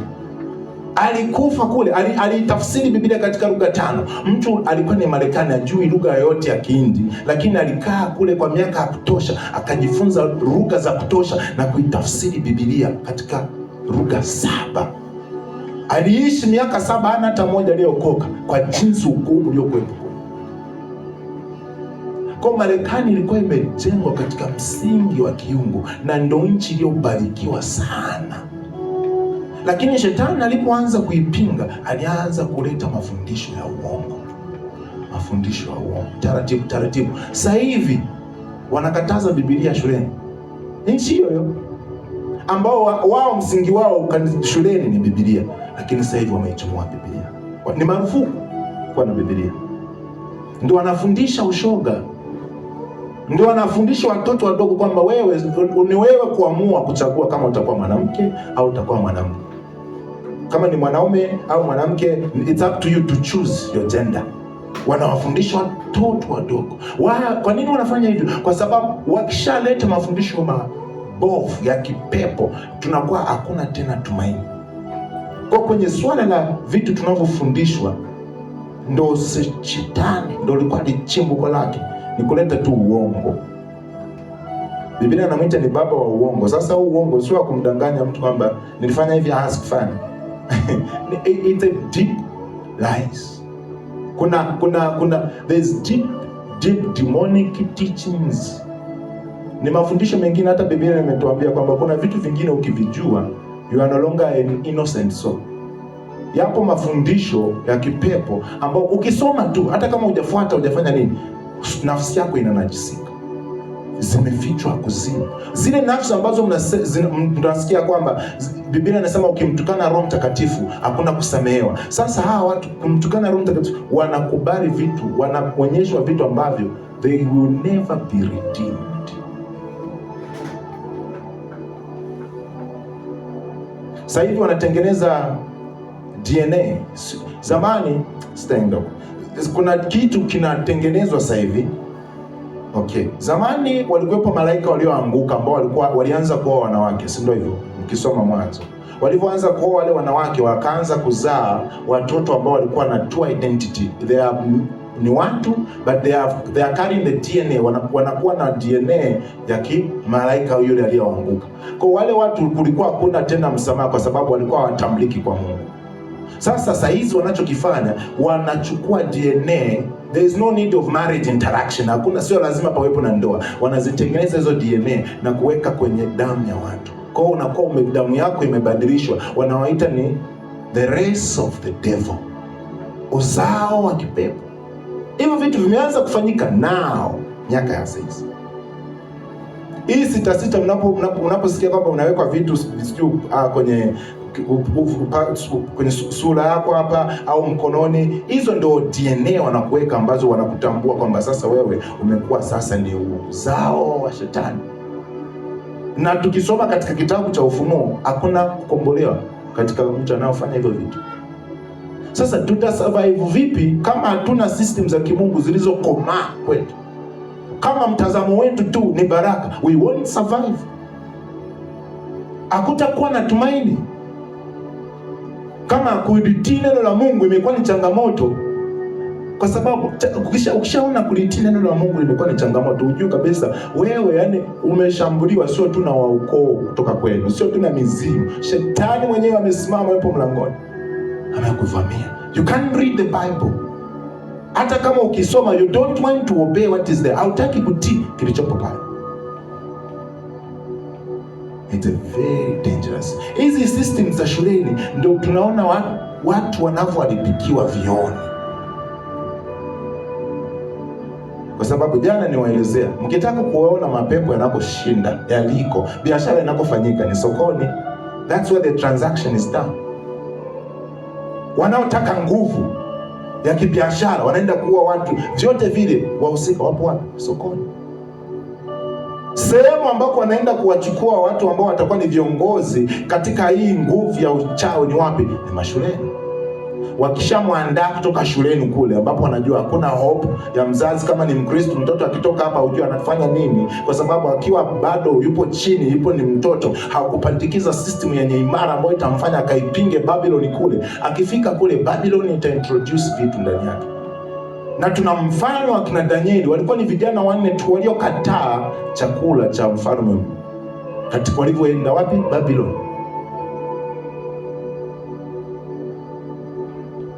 Alikufa kule, alitafsiri Biblia katika lugha 5. Mtu alikuwa ni Marekani, ajui lugha yoyote ya Kihindi, lakini alikaa kule kwa miaka ya kutosha, akajifunza lugha za kutosha na kuitafsiri Biblia katika lugha 7. Aliishi miaka 7, hana hata moja aliyokoka kwa jinsi ukuu uliokuwepo. Kwa Marekani ilikuwa imejengwa katika msingi wa kiungu na ndo nchi iliyobarikiwa sana. Lakini shetani alipoanza kuipinga, alianza kuleta mafundisho ya uongo. Mafundisho ya uongo. Taratibu taratibu. Sasa hivi wanakataza Biblia shuleni. Nchi hiyo ambao wao msingi wao shuleni ni Biblia, lakini sasa hivi wameichomoa Biblia. Ni marufuku kuwa na Biblia. Ndio wanafundisha ushoga. Ndio wanafundisha watoto wadogo kwamba ni wewe kuamua kuchagua kama utakuwa mwanamke au utakuwa mwanamume. Kama ni mwanaume au mwanamke, it's up to you to choose your gender. Wanawafundisha watoto wadogo. Kwa nini wanafanya hivyo? Kwa sababu wakishaleta mafundisho mabovu ya kipepo, tunakuwa hakuna tena tumaini. Kwa kwenye swala la vitu tunavyofundishwa, ndo shetani ndo likuwa ni chimbuko lake, ni kuleta tu uongo. Biblia inamwita ni baba wa uongo. Sasa huu uongo sio wa kumdanganya mtu kwamba nilifanya hivi hasikufanya. It's a deep lies. There's deep demonic teachings. Ni mafundisho mengine hata Biblia imetuambia kwamba kuna vitu vingine ukivijua, you are no longer an innocent soul. Yapo mafundisho ya kipepo ambao ukisoma tu, hata kama hujafuata, hujafanya nini, nafsi yako inanajisika. Zimefichwa kuzimu. Zile nafsi ambazo mnasikia kwamba Biblia inasema ukimtukana Roho Mtakatifu hakuna kusamehewa. Sasa hawa watu kumtukana Roho Mtakatifu wanakubali vitu, wanaonyeshwa vitu ambavyo they will never be redeemed. Sasa hivi wanatengeneza DNA. Zamani kuna kitu kinatengenezwa sasa hivi. Okay. Zamani walikuwepo malaika walioanguka ambao walianza kuoa wanawake, si ndio hivyo? Ukisoma Mwanzo. Walivyoanza kuoa wale wanawake, wakaanza kuzaa watoto ambao walikuwa na two identity. Ni watu but they are carrying the DNA, wanakuwa na DNA ya malaika yule aliyoanguka. Kwa wale watu kulikuwa hakuna tena msamaha kwa sababu walikuwa hawatambuliki kwa Mungu. Sasa hizi wanachokifanya, wanachukua DNA. There is no need of marriage interaction. Hakuna, sio lazima pawepo na ndoa. Wanazitengeneza hizo DNA na kuweka kwenye damu ya watu. Kwa hiyo unakuwa damu yako imebadilishwa. Wanawaita ni the race of the devil. Uzao wa kipepo. Hivyo vitu vimeanza kufanyika nao miaka ya sasa. Hii sita unaposikia kwamba unawekwa vitu kwenye sura yako hapa au mkononi, hizo ndio DNA wanakuweka ambazo wanakutambua kwamba sasa wewe umekuwa sasa ni uzao wa shetani. Na tukisoma katika kitabu cha Ufunuo, hakuna kukombolewa katika mtu anayofanya hivyo vitu. Sasa tutasurvive vipi kama hatuna system za kimungu zilizokomaa kwetu? Kama mtazamo wetu tu ni baraka, we won't survive. Hakutakuwa na tumaini. Kama kulitii neno la Mungu imekuwa ni changamoto, kwa sababu ukishaona kulitii neno la Mungu imekuwa ni changamoto, ujue kabisa wewe umeshambuliwa, sio tu na waukoo kutoka kwenu, sio tu na mizimu. Shetani mwenyewe amesimama hapo mlangoni, amekuvamia. You can't read the Bible. Hata kama ukisoma, you don't want to obey what is there. Hautaki kutii kilichopo pale. It's a very dangerous. Hizi systems za shuleni ndio tunaona watu wanavyoharibikiwa vioni. Kwa sababu jana niwaelezea, mkitaka kuona mapepo yanaposhinda yaliko, biashara inakofanyika ni sokoni. That's where the transaction is done. Wanaotaka nguvu ya kibiashara wanaenda kuua watu, vyote vile wahusika wapo wapi? Sokoni. Sehemu ambako wanaenda kuwachukua watu ambao watakuwa ni viongozi katika hii nguvu ya uchawi ni wapi? Ni mashuleni. wakishamwandaa kutoka shuleni kule, ambapo wanajua hakuna hope ya mzazi. Kama ni Mkristo, mtoto akitoka hapa hujua anafanya nini, kwa sababu akiwa bado yupo chini, yupo ni mtoto, hakupandikiza system yenye imara ambayo itamfanya akaipinge Babylon kule. Akifika kule, Babylon itaintroduce vitu ndani yake. Na tuna mfano wa kina Danieli, walikuwa ni vijana 4 tu waliokataa chakula cha mfalme katika walivyoenda wapi? Babylon.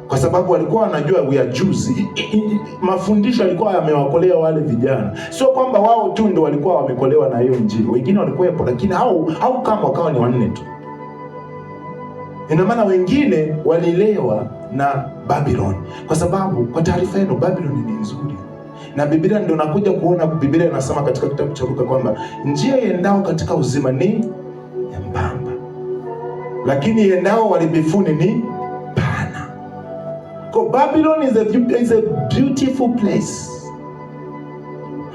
Kwa sababu walikuwa wanajua we are Jews. Mafundisho yalikuwa yamewakolea wale vijana. Sio kwamba wao tu ndio walikuwa wamekolewa na hiyo Injili. Wengine walikuwepo, lakini hao kama wakawa ni 4 tu. Ina maana wengine walilewa na Babylon. Kwa sababu kwa taarifa yenu, Babylon ni nzuri. Na Biblia ndio nakuja kuona, Biblia inasema katika kitabu cha Luka kwamba njia iendao katika uzima ni nyembamba, lakini iendao uharibifuni ni pana. Kwa Babylon is a beautiful place.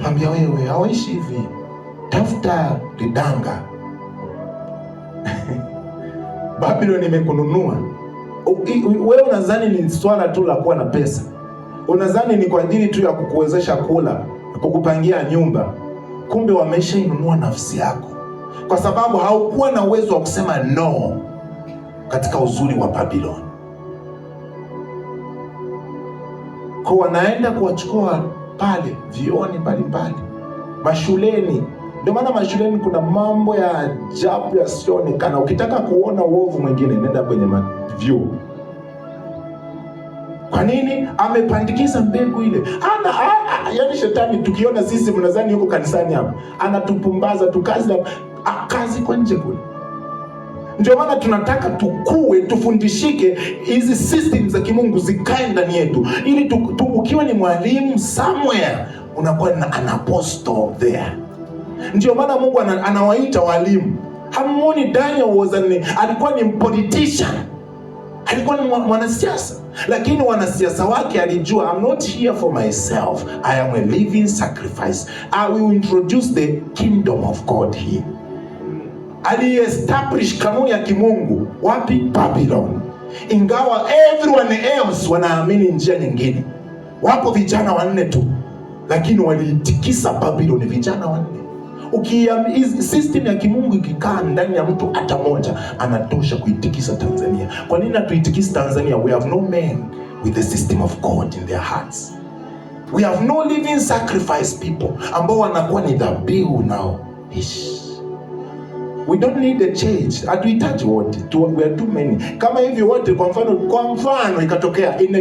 Mwambia wewe, hawaishi hivi. Tafuta lidanga. Babylon imekununua. Wewe unadhani ni swala tu la kuwa na pesa. Unadhani ni kwa ajili tu ya kukuwezesha kula, kukupangia nyumba. Kumbe wameshainunua nafsi yako, kwa sababu haukuwa na uwezo wa kusema no katika uzuri wa Babylon. Kwa wanaenda kuwachukua pale vioni mbalimbali, mashuleni. Ndio maana mashuleni kuna mambo ya ajabu yasiyoonekana. Ukitaka kuona uovu mwingine, nenda kwenye vyuo. Kwa nini? Amepandikiza mbegu ile. Yaani shetani tukiona sisi mnadhani yuko kanisani hapa, anatupumbaza kazi kwa nje kule. Ndio maana tunataka tukue, tufundishike, hizi system za kimungu zikae ndani yetu, ili ukiwa ni mwalimu somewhere, unakuwa an apostle there. Ndio maana Mungu anawaita walimu. Hamuoni Daniel alikuwa ni politician, alikuwa ni mwanasiasa, lakini wanasiasa wake alijua, I'm not here for myself, I am a living sacrifice. I will introduce the kingdom of God here. Ali-establish kanuni ya kimungu wapi? Babylon. Ingawa everyone else wanaamini njia nyingine. Wapo vijana 4 tu, lakini waliitikisa Babylon, vijana 4. System ya kimungu ikikaa ndani ya mtu hata moja, anatosha kuitikisa Tanzania. Kwa nini hatuitikisi Tanzania? We have no men with the system of God in their hearts. We have no living sacrifice people ambao wanakuwa ni dhabihu nao. We don't need a change. Hatuhitaji wote. We are too many. Kama hivi wote, kwa mfano ikatokea in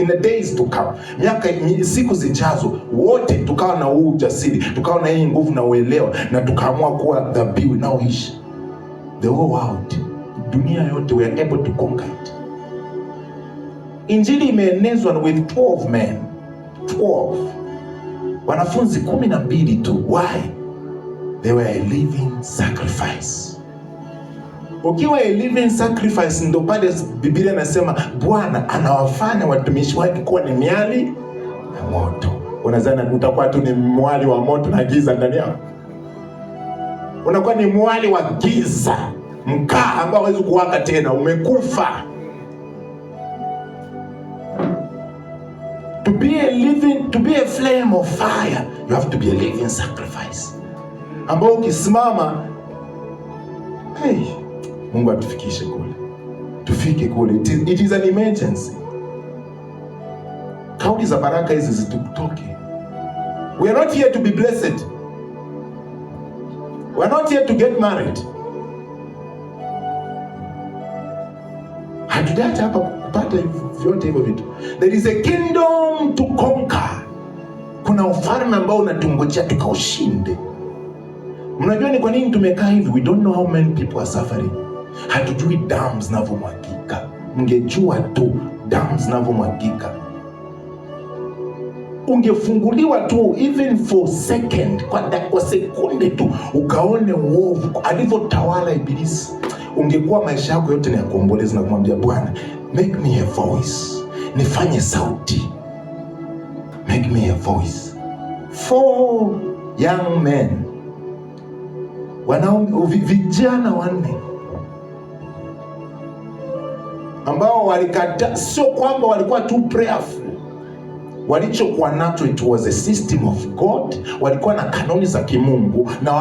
the days to come, siku zijazo, wote tukawa na huu ujasiri, tukawa na hii nguvu na uelewa, na tukaamua kuwa dhabihu inaoishi, the whole world, dunia yote, we are able to conquer it. Injili imeenezwa with 12 men. 12. Wanafunzi 12 tu. Why? They were a living sacrifice. Ukiwa a living sacrifice, ndo pale Biblia inasema Bwana anawafanya watumishi wake kuwa ni miali ya moto. Unadhani utakuwa tu ni mwali wa moto na giza ndani yako? Unakuwa ni mwali wa giza, mkaa ambao hawezi kuwaka tena, umekufa. To be a flame of fire, you have to be a living sacrifice, ambao ukisimama, Mungu atufikishe kule, tufike kule. It is an emergency. Kauli za baraka hizi zitutoke. We are not here to be blessed. We are not here to get married. Hatujaja hapa kupata vyote hivyo vitu. There is a kingdom to conquer. Kuna ufalme ambao unatungojea tukaushinde. Mnajua ni kwa nini tumekaa hivi? We don't know how many people are suffering. Hatujui damu zinavyomwagika. Mngejua tu damu zinavyomwagika, ungefunguliwa tu even for second, kwa sekunde tu, ukaone uovu alivyotawala Ibilisi, ungekuwa maisha yako yote ni ya kuomboleza na kumwambia Bwana, make me a voice, nifanye sauti, make me a voice. 4 young men, vijana 4, ambao walikata, sio kwamba walikuwa tu prayerful. Walichokuwa nacho, it was a system of God. Walikuwa na kanuni za kimungu na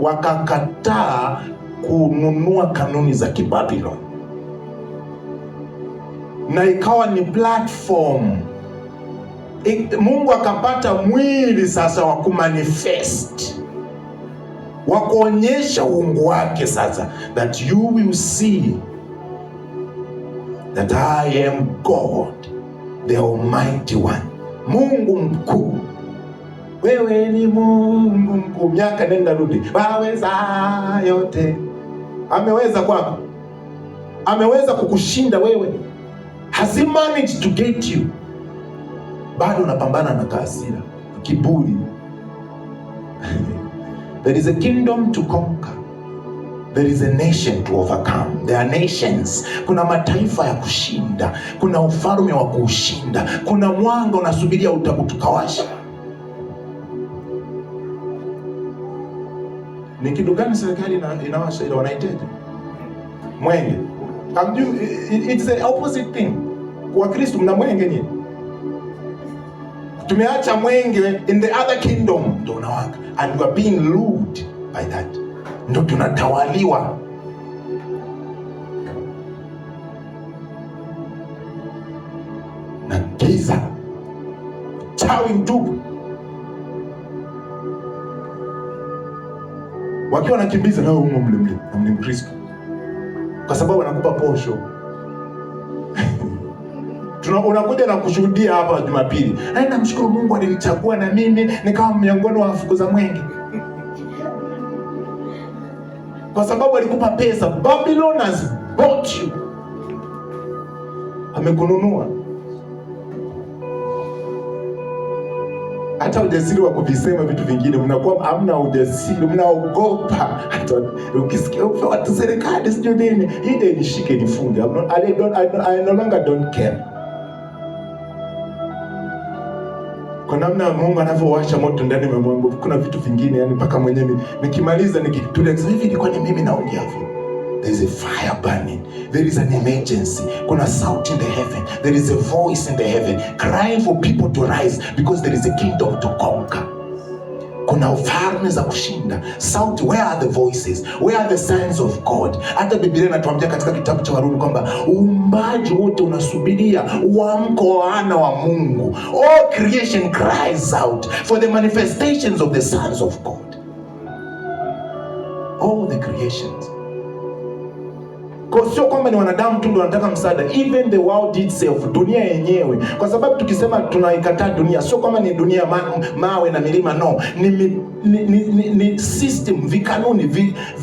wakakataa kununua kanuni za Kibabylon, na ikawa ni platform. Mungu akapata mwili sasa wa kumanifest, wa kuonyesha uungu wake sasa, that you will see that I am God, the Almighty One. Mungu mkuu, wewe ni Mungu mkuu. Miaka nenda rudi, waweza yote. Ameweza kwako, ameweza kukushinda wewe. Has he managed to get you? Bado unapambana na hasira, kiburi. There is a kingdom to conquer. There is a nation to overcome. There are nations. Kuna mataifa ya kushinda. Kuna ufalme wa kushinda. Kuna mwanga unasubiria utakawasha. Ni kitu gani serikali inawasha ile wanaitaje? Mwenge. It's the opposite thing. Kwa Kristo mna mwenge nyinyi. Tumeacha mwenge in the other kingdom ndio unawaka, and we are being ruled by that. Ndio tunatawaliwa. Na giza, chawi mtupu, wakiwa nakimbiza na humo mlimli na Mkristo, kwa sababu anakupa posho. Unakuja na kushuhudia hapa Jumapili, namshukuru Mungu alinichagua na mimi nikawa miongoni wa wafukuza mwenge, kwa sababu alikupa pesa. Babylon has bought you, amekununua. Hata ujasiri wa kuvisema vitu vingine mnakuwa hamna ujasiri, mnaogopa. Hata ukisikia watu serikali sio nini, hii nishike nifunge, I no longer don't care. Kwa namna Mungu anavyowasha moto ndani ya mwangu, kuna vitu vingine yani mpaka mwenyewe nikimaliza nikitulia sasa hivi ilikuwa ni mimi naongea hivi. There is a fire burning. There is an emergency. Kuna sound in the heaven. There is a voice in the heaven crying for people to rise, because there is a kingdom to conquer. Kuna ufalme za kushinda. Sound, where are the voices? Where are the signs of God? Hata Biblia inatuambia katika kitabu cha Warumi kwamba uumbaji wote unasubiria uamko wa wana wa Mungu. All creation cries out for the manifestations of the sons of God. All the creations. Kwa sio kwamba ni wanadamu tu ndio wanataka msaada, even the world itself, dunia yenyewe. Kwa sababu tukisema tunaikataa dunia, sio kama ni dunia mawe na milima, no. Ni system, vikanuni,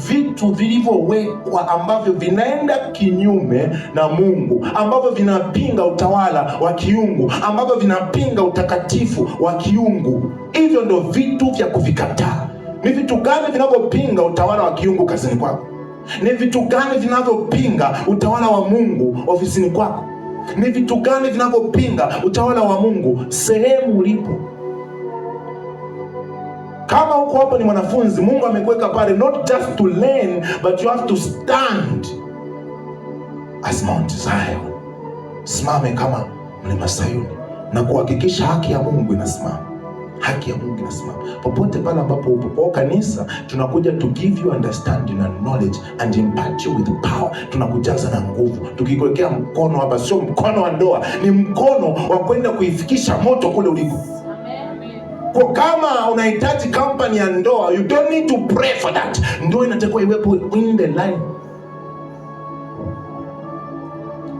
vitu vilivyowekwa ambavyo vinaenda kinyume na Mungu, ambavyo vinapinga utawala wa kiungu, ambavyo vinapinga utakatifu wa kiungu. Hivyo ndio vitu vya kuvikataa. Ni vitu gani vinavyopinga utawala wa kiungu kazini kwako? Ni vitu gani vinavyopinga utawala wa Mungu ofisini kwako? Ni vitu gani vinavyopinga utawala wa Mungu sehemu ulipo? Kama uko hapo ni mwanafunzi, Mungu amekuweka pale not just to learn, but you have to stand as Mount Zion. Simame kama mlima Sayuni na kuhakikisha haki ya Mungu inasimama. Haki ya Mungu inasimama popote pale ambapo upo. Kwa kanisa tunakuja to give you understanding and knowledge and impart you with power. Tunakujaza na nguvu. Tukikuwekea mkono hapa, sio mkono wa ndoa, ni mkono wa kwenda kuifikisha moto kule uliko. Kwa kama unahitaji company ya ndoa, you don't need to pray for that. Ndoa inatakiwa iwepo in the line.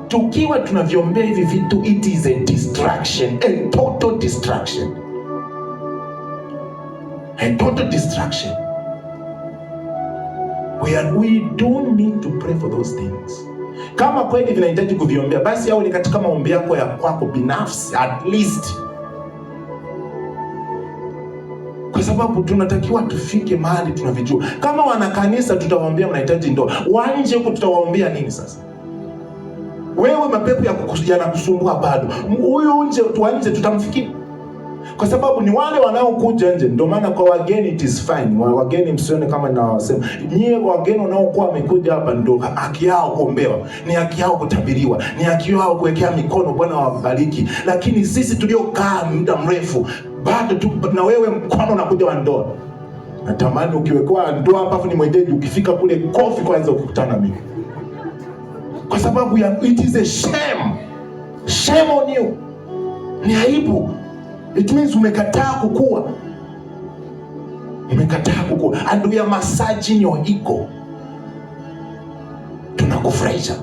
Tukiwa tunaviombea hivi vitu, it is a distraction, a total distraction. A total distraction. We don't need to pray for those things. Kama kweli vinahitaji kuviombea, basi au ni katika maombi yako ya kwako binafsi at least. Kwa sababu tunatakiwa tufike mahali tunavijua. Kama wana kanisa tutawaambia mnahitaji ndoa, wanje huko tutawaambia nini sasa? Wewe mapepo yanakusumbua bado, huyu nje tuanje tutamfikia. Kwa sababu ni wale wanaokuja nje. Ndio maana kwa wageni it is fine. Wageni msione kama ninawasema. Nyie wageni wanaokuwa wamekuja hapa ndio haki yao kuombewa. Ni haki yao kutabiriwa. Ni haki yao kuwekea mikono, Bwana wabariki. Lakini sisi tuliokaa muda mrefu bado tu, na wewe mkono unakuja wa ndoa. Natamani ukiwekwa ndoa hapa ni mwenyeji, ukifika kule kofi kwanza ukikutana mimi. Kwa sababu ya it is a shame. Shame on you. Ni aibu. It means umekataa kukua. Umekataa kukua. And we are massaging your ego. Tunakufurahisha.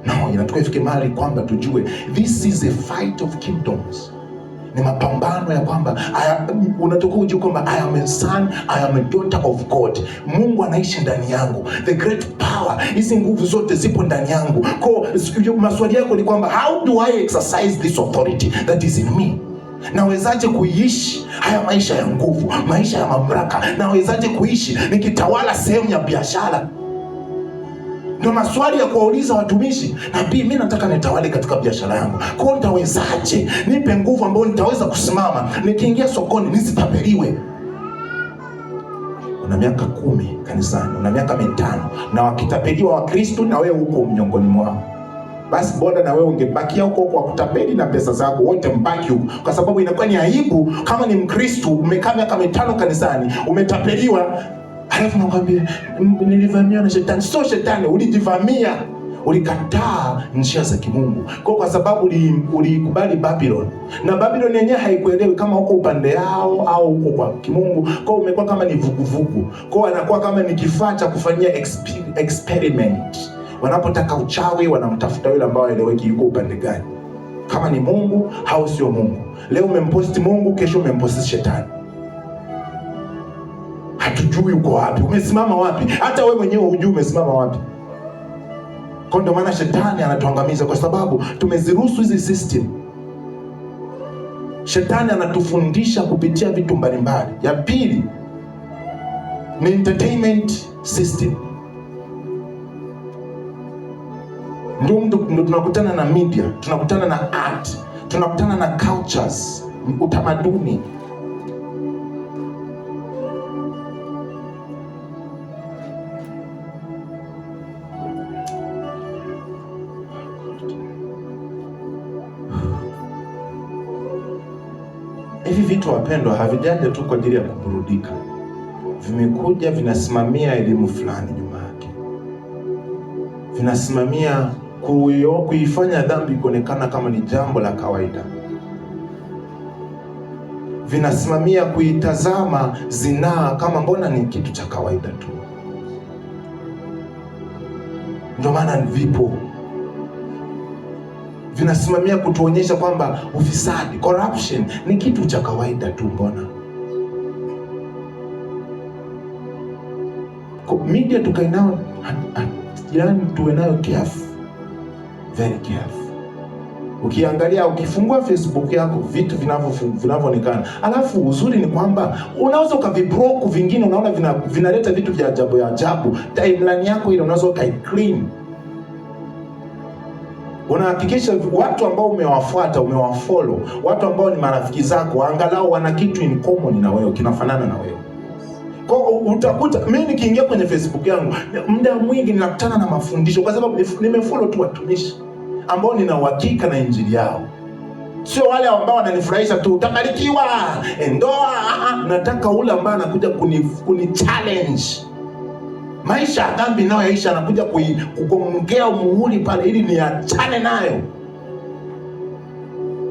No, inatakiwa ifike mahali kwamba tujue this is a fight of kingdoms. Ni mapambano ya kwamba unatakiwa ujue kwamba I am a son, I am a daughter of God. Mungu anaishi ndani yangu. The great power, hizi nguvu zote zipo ndani yangu. Kwa maswali yako ni kwamba how do I exercise this authority that is in me? Nawezaje kuishi haya maisha ya nguvu, maisha ya mamlaka? Nawezaje kuishi nikitawala sehemu ya biashara? Ndio maswali ya kuwauliza watumishi. Nabii, mimi nataka nitawale katika biashara yangu. Kwa hiyo nitawezaje? Nipe nguvu ambayo nitaweza kusimama nikiingia sokoni nisitapeliwe. Una miaka 10 kanisani, una miaka 5, na wakitapeliwa Wakristo na wewe huko miongoni mwao. Basi bora na wewe ungebakia huko kwa kutapeli na pesa zako, wote mbaki huko. Kwa sababu inakuwa ni aibu kama ni Mkristo umekaa miaka 5 kanisani, umetapeliwa, alafu nakwambia nilivamiwa na shetani. Sio shetani, ulijivamia. Ulikataa njia za kimungu. Kwa sababu ulikubali Babylon. Na Babylon yenyewe haikuelewi kama uko upande yao au uko kwa kimungu. Kwa umekuwa kama ni vuguvugu. Kwa anakuwa kama ni kifaa cha kufanyia experiment. Wanapotaka uchawi wanamtafuta yule ambao haeleweki yuko upande gani. Kama ni Mungu au sio Mungu. Leo umemposti Mungu, kesho umemposti shetani. Hatujui uko wapi, umesimama wapi. Hata wewe mwenyewe hujui umesimama wapi. Kwa ndio maana shetani anatuangamiza, kwa sababu tumeziruhusu hizi system. Shetani anatufundisha kupitia vitu mbalimbali. Ya pili ni entertainment system. Ndio tunakutana na media, tunakutana na art, tunakutana na cultures, utamaduni. Hivi vitu wapendwa, havijaja tu kwa ajili ya kuburudika. Vimekuja vinasimamia elimu fulani nyuma yake. Vinasimamia kuifanya dhambi kuonekana kama ni jambo la kawaida. Vinasimamia kuitazama zinaa kama mbona ni kitu cha kawaida tu. Ndio maana vipo. Vinasimamia kutuonyesha kwamba ufisadi, corruption ni kitu cha kawaida tu. Mbona media tukainao, yani tuwe nayo careful, very careful. Ukiangalia, ukifungua Facebook yako vitu vinavyoonekana, alafu uzuri ni kwamba unaweza ukaviblock vingine, unaona vinaleta vitu vya ajabu. Timeline yako ile unaweza ukai-clean. Unahakikisha watu ambao umewafuata, umewafollow, watu ambao ni marafiki zako, angalau wana kitu in common na wewe, kinafanana na wewe. Kwa utakuta mimi nikiingia kwenye Facebook yangu, muda mwingi ninakutana na mafundisho, kwa sababu nimefollow tu watumishi ambao nina uhakika na injili yao. Sio wale ambao wananifurahisha tu, utabarikiwa, ndoa. Nataka ule ambaye anakuja kuni challenge. Maisha ya dhambi nayo yaisha, anakuja kugongea muhuri pale ili niachane nayo.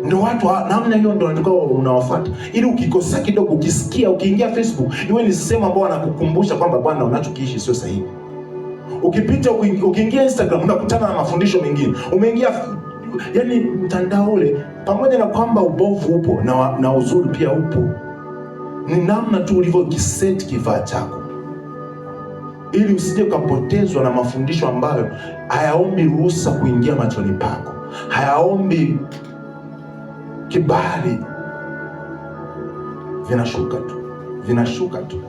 Ndio watu namna hiyo ndio wanataka unawafuata. Ili ukikosa kidogo, ukisikia, ukiingia Facebook, iwe ni sema ambao wanakukumbusha kwamba bwana unachokiishi sio sahihi. Ukipita ukiingia Instagram unakutana na mafundisho mengine. Umeingia yani mtandao ule, pamoja na kwamba ubovu upo na uzuri pia upo. Ni namna tu ulivyo kiset kifaa chako. Ili usije ukapotezwa na mafundisho ambayo hayaombi ruhusa kuingia machoni pako, hayaombi kibali. Vinashuka tu.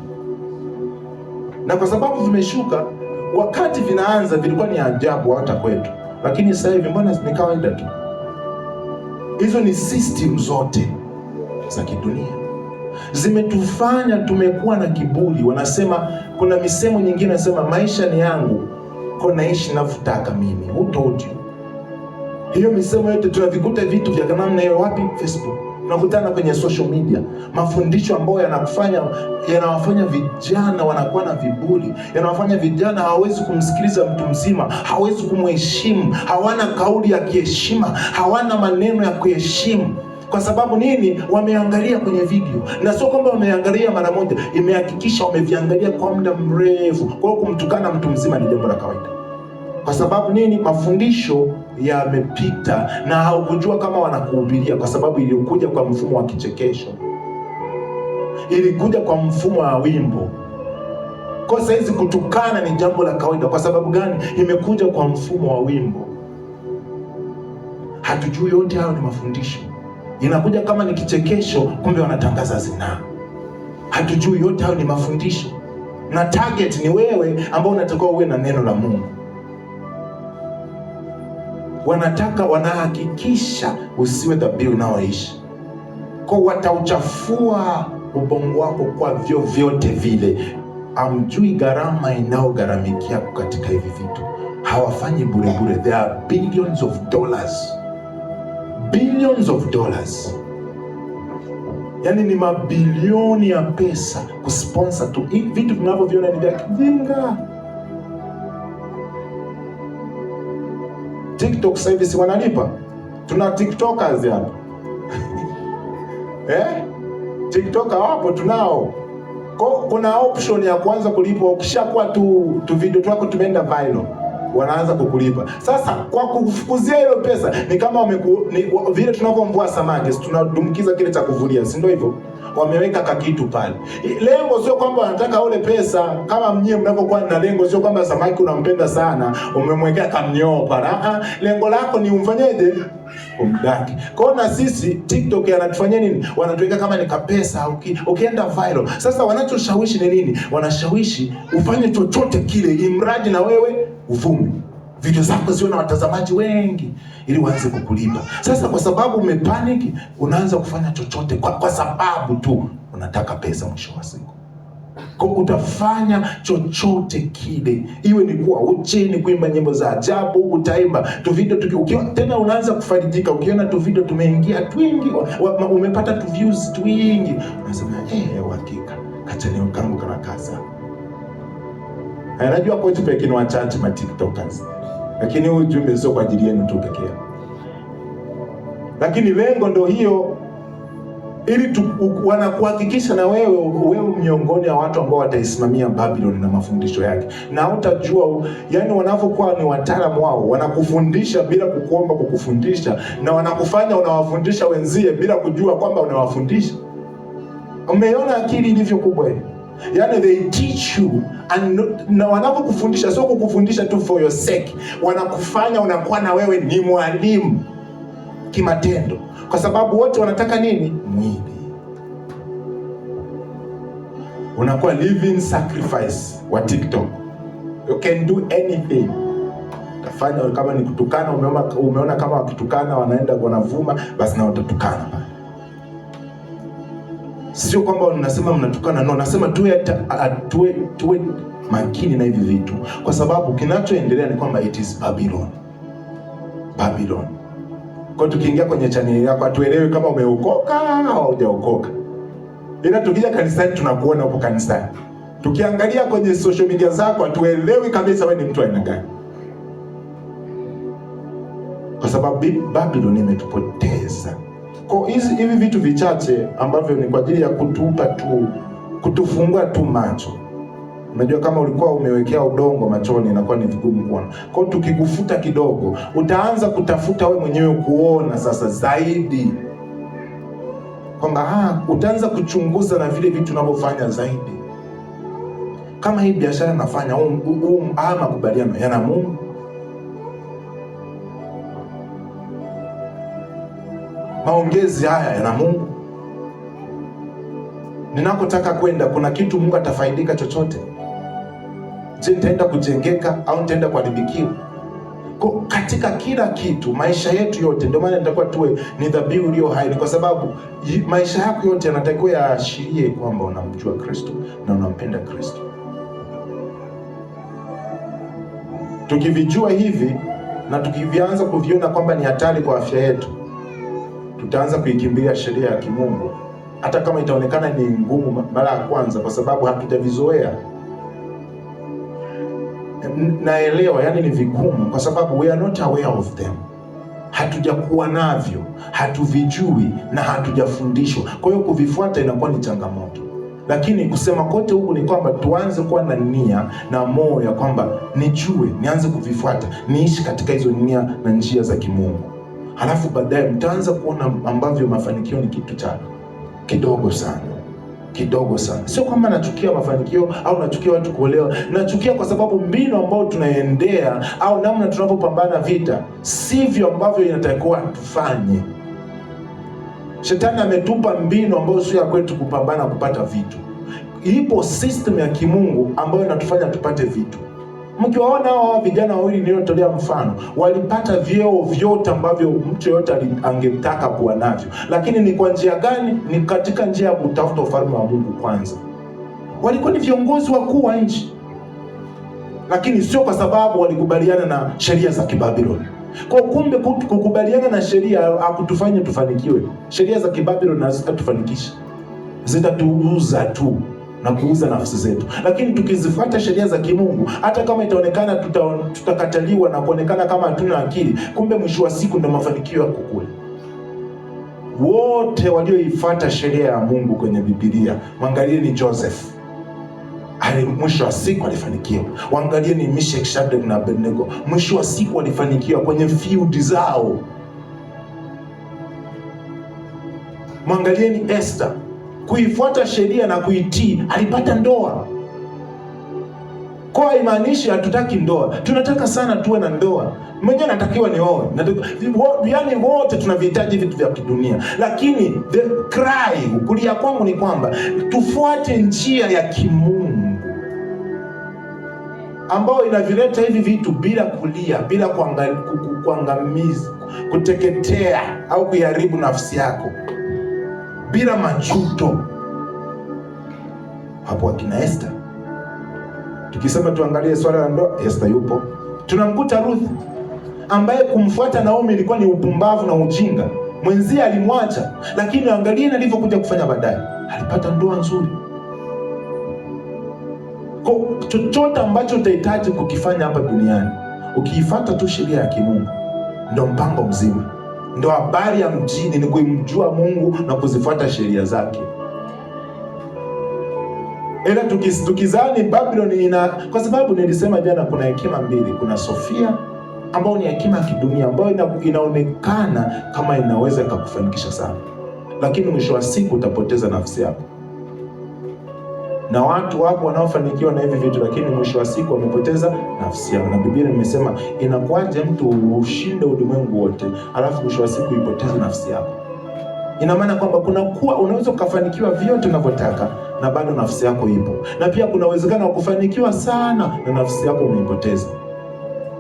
Na kwa sababu vimeshuka, wakati vinaanza vilikuwa ni ajabu hata kwetu, lakini sasa hivi mbona ni kawaida tu. Hizo ni system zote. za kidunia. Zimetufanya tumekuwa na kiburi. Wanasema, kuna misemo nyingine nasema, maisha ni yangu, kwa naishi ninavyotaka mimi. Who told you? Hiyo misemo yote tunavikuta vitu vya namna hiyo wapi? Facebook. Tunakutana kwenye social media. Mafundisho ambayo yanawafanya vijana wanakuwa na viburi. Yanawafanya vijana hawawezi kumsikiliza mtu mzima, hawawezi kumheshimu, hawana kauli ya kiheshima, hawana maneno ya kuheshimu. Kwa sababu nini? Wameangalia kwenye video. Na sio kwamba wameangalia mara moja, imehakikisha wameviangalia kwa muda mrefu. Kwa hiyo kumtukana mtu mzima ni jambo la kawaida. Kwa sababu nini? Mafundisho yamepita na haukujua kama wanakuhubiria, kwa sababu ilikuja kwa mfumo wa kichekesho, ilikuja kwa mfumo wa wimbo. Kwa sasa hizi kutukana ni jambo la kawaida. Kwa sababu gani? Imekuja kwa mfumo wa wimbo. Hatujui yote hayo ni mafundisho. Inakuja kama ni kichekesho, kumbe wanatangaza zinaa. Hatujui yote hayo ni mafundisho, na target ni wewe ambao unatakiwa uwe na neno la Mungu. Wanahakikisha usiwe dhabihu unaoishi. Kwa watauchafua ubongo wako kwa vyovyote vile. Amjui gharama inaogharamikia katika hivi vitu. Hawafanyi bure bure. There are billions of dollars. Billions of dollars. Yaani ni mabilioni ya pesa kusponsor tu. Vitu tunavyoviona ni vya kijinga. TikTok service wanalipa. Tuna TikTokers hapa. TikToker wapo tunao. Kuna option ya kuanza kulipa ukishakuwa tu video twako tumeenda viral. Wanaanza kukulipa. Sasa kwa kufukuzia hilo pesa ni kama vile tunavyomvua samaki, tunadumkiza kile cha kuvulia, si ndio hivyo? Wameweka kakitu pale. Lengo sio kwamba wanataka ule pesa kama mnyie mnapokuwa na lengo, sio kwamba samaki unampenda sana umemwekea kamnyoo pale. Lengo lako ni umfanyeje? Umdaki. Kwa na sisi TikTok yanatufanyia nini? Wanatuweka kama ni kapesa ukienda viral. Sasa wanachoshawishi ni nini? Wanashawishi ufanye chochote kile imradi na wewe uvume. Video zako ziwe na watazamaji wengi ili waanze kukulipa. Sasa kwa sababu umepaniki, unaanza kufanya chochote kwa sababu tu unataka pesa mwisho wa siku. Kwa utafanya chochote kile, iwe ni kuwa uchi, ni kuimba nyimbo za ajabu, utaimba tu video ukiwa tena unaanza kufarijika ukiona tu video tumeingia twingi, umepata tu views twingi, unasema hakika kachaneo kangu kana kaza. Najua kwa hiyo pekee ni wachache ma TikTokers. Lakini huu ujumbe sio kwa ajili yenu tu pekee. Lakini lengo ndio hiyo, ili wanakuhakikisha na wewe miongoni ya watu ambao wataisimamia Babylon na mafundisho yake. Na utajua, yani wanavyokuwa ni wataalamu wao, wanakufundisha bila kukuomba kukufundisha, na wanakufanya unawafundisha wenzie bila kujua kwamba unawafundisha. Umeona akili ilivyo kubwa hiyo? Yani they teach you na wanapokufundisha sio kukufundisha tu for your sake, wanakufanya unakuwa na wewe ni mwalimu kimatendo, kwa sababu wote wanataka nini? Mwili. Unakuwa living sacrifice wa TikTok. You can do anything. Tafanya kama ni kutukana, umeona kama wakitukana wanaenda wanavuma, basi na watatukana. Sio kwamba unasema mnatukana, no, nasema tuwe makini na hivi vitu, kwa sababu kinachoendelea ni kwamba it is Babylon. Kwa tukiingia kwenye channel yako atuelewe kama umeokoka au hujaokoka. Ila tukija kanisani tunakuona hapo kanisani. Tukiangalia kwenye social media zako atuelewi kabisa wewe ni mtu aina gani. Kwa sababu Babylon imetupoteza. Kwa hivi vitu vichache ambavyo ni kwa ajili ya kutufungua tu macho. Unajua kama ulikuwa umewekea udongo machoni inakuwa ni vigumu kuona. Kwa tukikufuta kidogo, utaanza kutafuta wewe mwenyewe kuona sasa zaidi. Kwamba utaanza kuchunguza na vile vitu unavyofanya zaidi. Kama hii biashara nafanya makubaliano yana Mungu. Maongezi haya yana Mungu. Ninakotaka kwenda kuna kitu Mungu atafaidika chochote? Je, nitaenda kujengeka au nitaenda kuharibikiwa? Katika kila kitu, maisha yetu yote, ndio maana nitakuwa tuwe ni dhabihu iliyo hai, kwa sababu maisha yako yote yanatakiwa yaashirie kwamba unamjua Kristo na unampenda Kristo. Tukivijua hivi na tukivianza kuviona kwamba ni hatari kwa afya yetu, tutaanza kuikimbilia sheria ya kimungu, hata kama itaonekana ni ngumu mara ya kwanza, kwa sababu hatujavizoea. Naelewa, yani ni vigumu, kwa sababu we are not aware of them. Hatujakuwa navyo, hatuvijui na hatujafundishwa. Kwa hiyo kuvifuata inakuwa ni changamoto. Lakini kusema kote huku ni kwamba tuanze kuwa na nia na moyo ya kwamba nijue, nianze kuvifuata, niishi katika hizo nia na njia za kimungu. Halafu baadaye mtaanza kuona ambavyo mafanikio ni kitu cha kidogo sana. Kidogo sana. Sio kwamba nachukia mafanikio au nachukia watu kuolewa. Nachukia kwa sababu mbinu ambayo tunaendea au namna tunavyopambana vita sivyo ambavyo inatakiwa tufanye. Shetani ametupa mbinu ambayo sio ya kwetu kupambana kupata vitu. Ipo system ya kimungu ambayo inatufanya tupate vitu. Mkiwaona hao vijana wawili niliotolea mfano, walipata vyeo vyote ambavyo mtu yote angetaka kuwa navyo. Lakini ni kwa njia gani? Ni katika njia ya kutafuta ufalme wa Mungu kwanza. Walikuwa ni viongozi wakuu wa nchi, lakini sio kwa sababu walikubaliana na sheria za Kibabiloni. Kwa kumbe kukubaliana na sheria hakutufanye tufanikiwe. Sheria za Kibabiloni hazitatufanikisha, zitatuuza tu na kuuza nafsi zetu. Lakini tukizifuata sheria za kimungu, hata kama itaonekana tutakataliwa na kuonekana kama hatuna akili, kumbe mwisho wa siku ndio mafanikio yako kule. Wote walioifuata sheria ya Mungu kwenye Biblia, mwangalieni Joseph, mwisho wa siku alifanikiwa. Waangalieni Meshaki, Shadraka na Abednego, mwisho wa siku walifanikiwa kwenye field zao. Mwangalieni Esther, kuifuata sheria na kuitii, alipata ndoa. Kwa haimaanishi hatutaki ndoa, tunataka sana tuwe na ndoa. Mwenyewe natakiwa nioe, yaani wote tunavihitaji vitu vya kidunia. Lakini the cry kulia kwangu ni kwamba tufuate njia ya kimungu ambayo inavileta hivi vitu bila kulia, bila kuangamiza, kuteketea au kuiharibu nafsi yako, bila majuto. Hapo akina Esther, tukisema tuangalie swala la ndoa, Esther yupo. Tunamkuta Ruth ambaye kumfuata Naomi ilikuwa ni upumbavu na ujinga. Mwenzie alimwacha, lakini angalia alivyokuja kufanya baadaye, alipata ndoa nzuri. Kwa chochote ambacho utahitaji kukifanya hapa duniani, ukiifuata tu sheria ya kimungu, ndio mpango mzima. Ndio habari ya mjini, ni kumjua Mungu na kuzifuata sheria zake. Ila tukizani Babylon kwa sababu nilisema jana kuna hekima mbili. Kuna Sofia ambayo ni hekima ya kidunia ambayo inaonekana kama inaweza ikakufanikisha sana, lakini mwisho wa siku utapoteza nafsi yako. Na watu wapo wanaofanikiwa na hivi vitu, lakini mwisho wa siku wamepoteza nafsi yao. Na Biblia imesema inakuwaje mtu ushinde ulimwengu wote alafu mwisho wa siku ipoteze nafsi yako? Ina maana kwamba unaweza ukafanikiwa vyote unavyotaka na bado nafsi yako ipo. Na pia kuna uwezekano wa kufanikiwa sana na nafsi yako umeipoteza.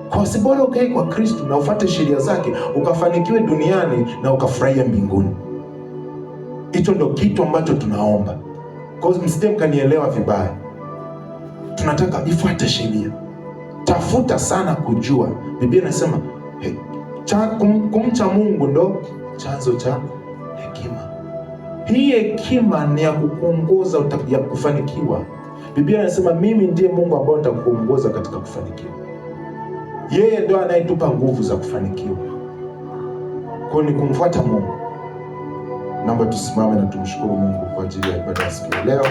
Kwa sababu bora ukae kwa Kristo na ufuate sheria zake, ukafanikiwe duniani na ukafurahia mbinguni. Hicho ndio kitu ambacho tunaomba. Kwa hiyo msije mkanielewa vibaya. Tunataka ifuate sheria. Tafuta sana kujua. Biblia inasema kumcha Mungu ndo chanzo cha hekima. Hii hekima ni ya kukuongoza ya kufanikiwa. Biblia inasema mimi ndiye Mungu ambaye nitakuongoza katika kufanikiwa. Yeye ndo anayetupa nguvu za kufanikiwa. Kwa hiyo ni kumfuata Mungu. Naomba tusimame na tumshukuru Mungu kwa ajili ya ibada ya siku leo.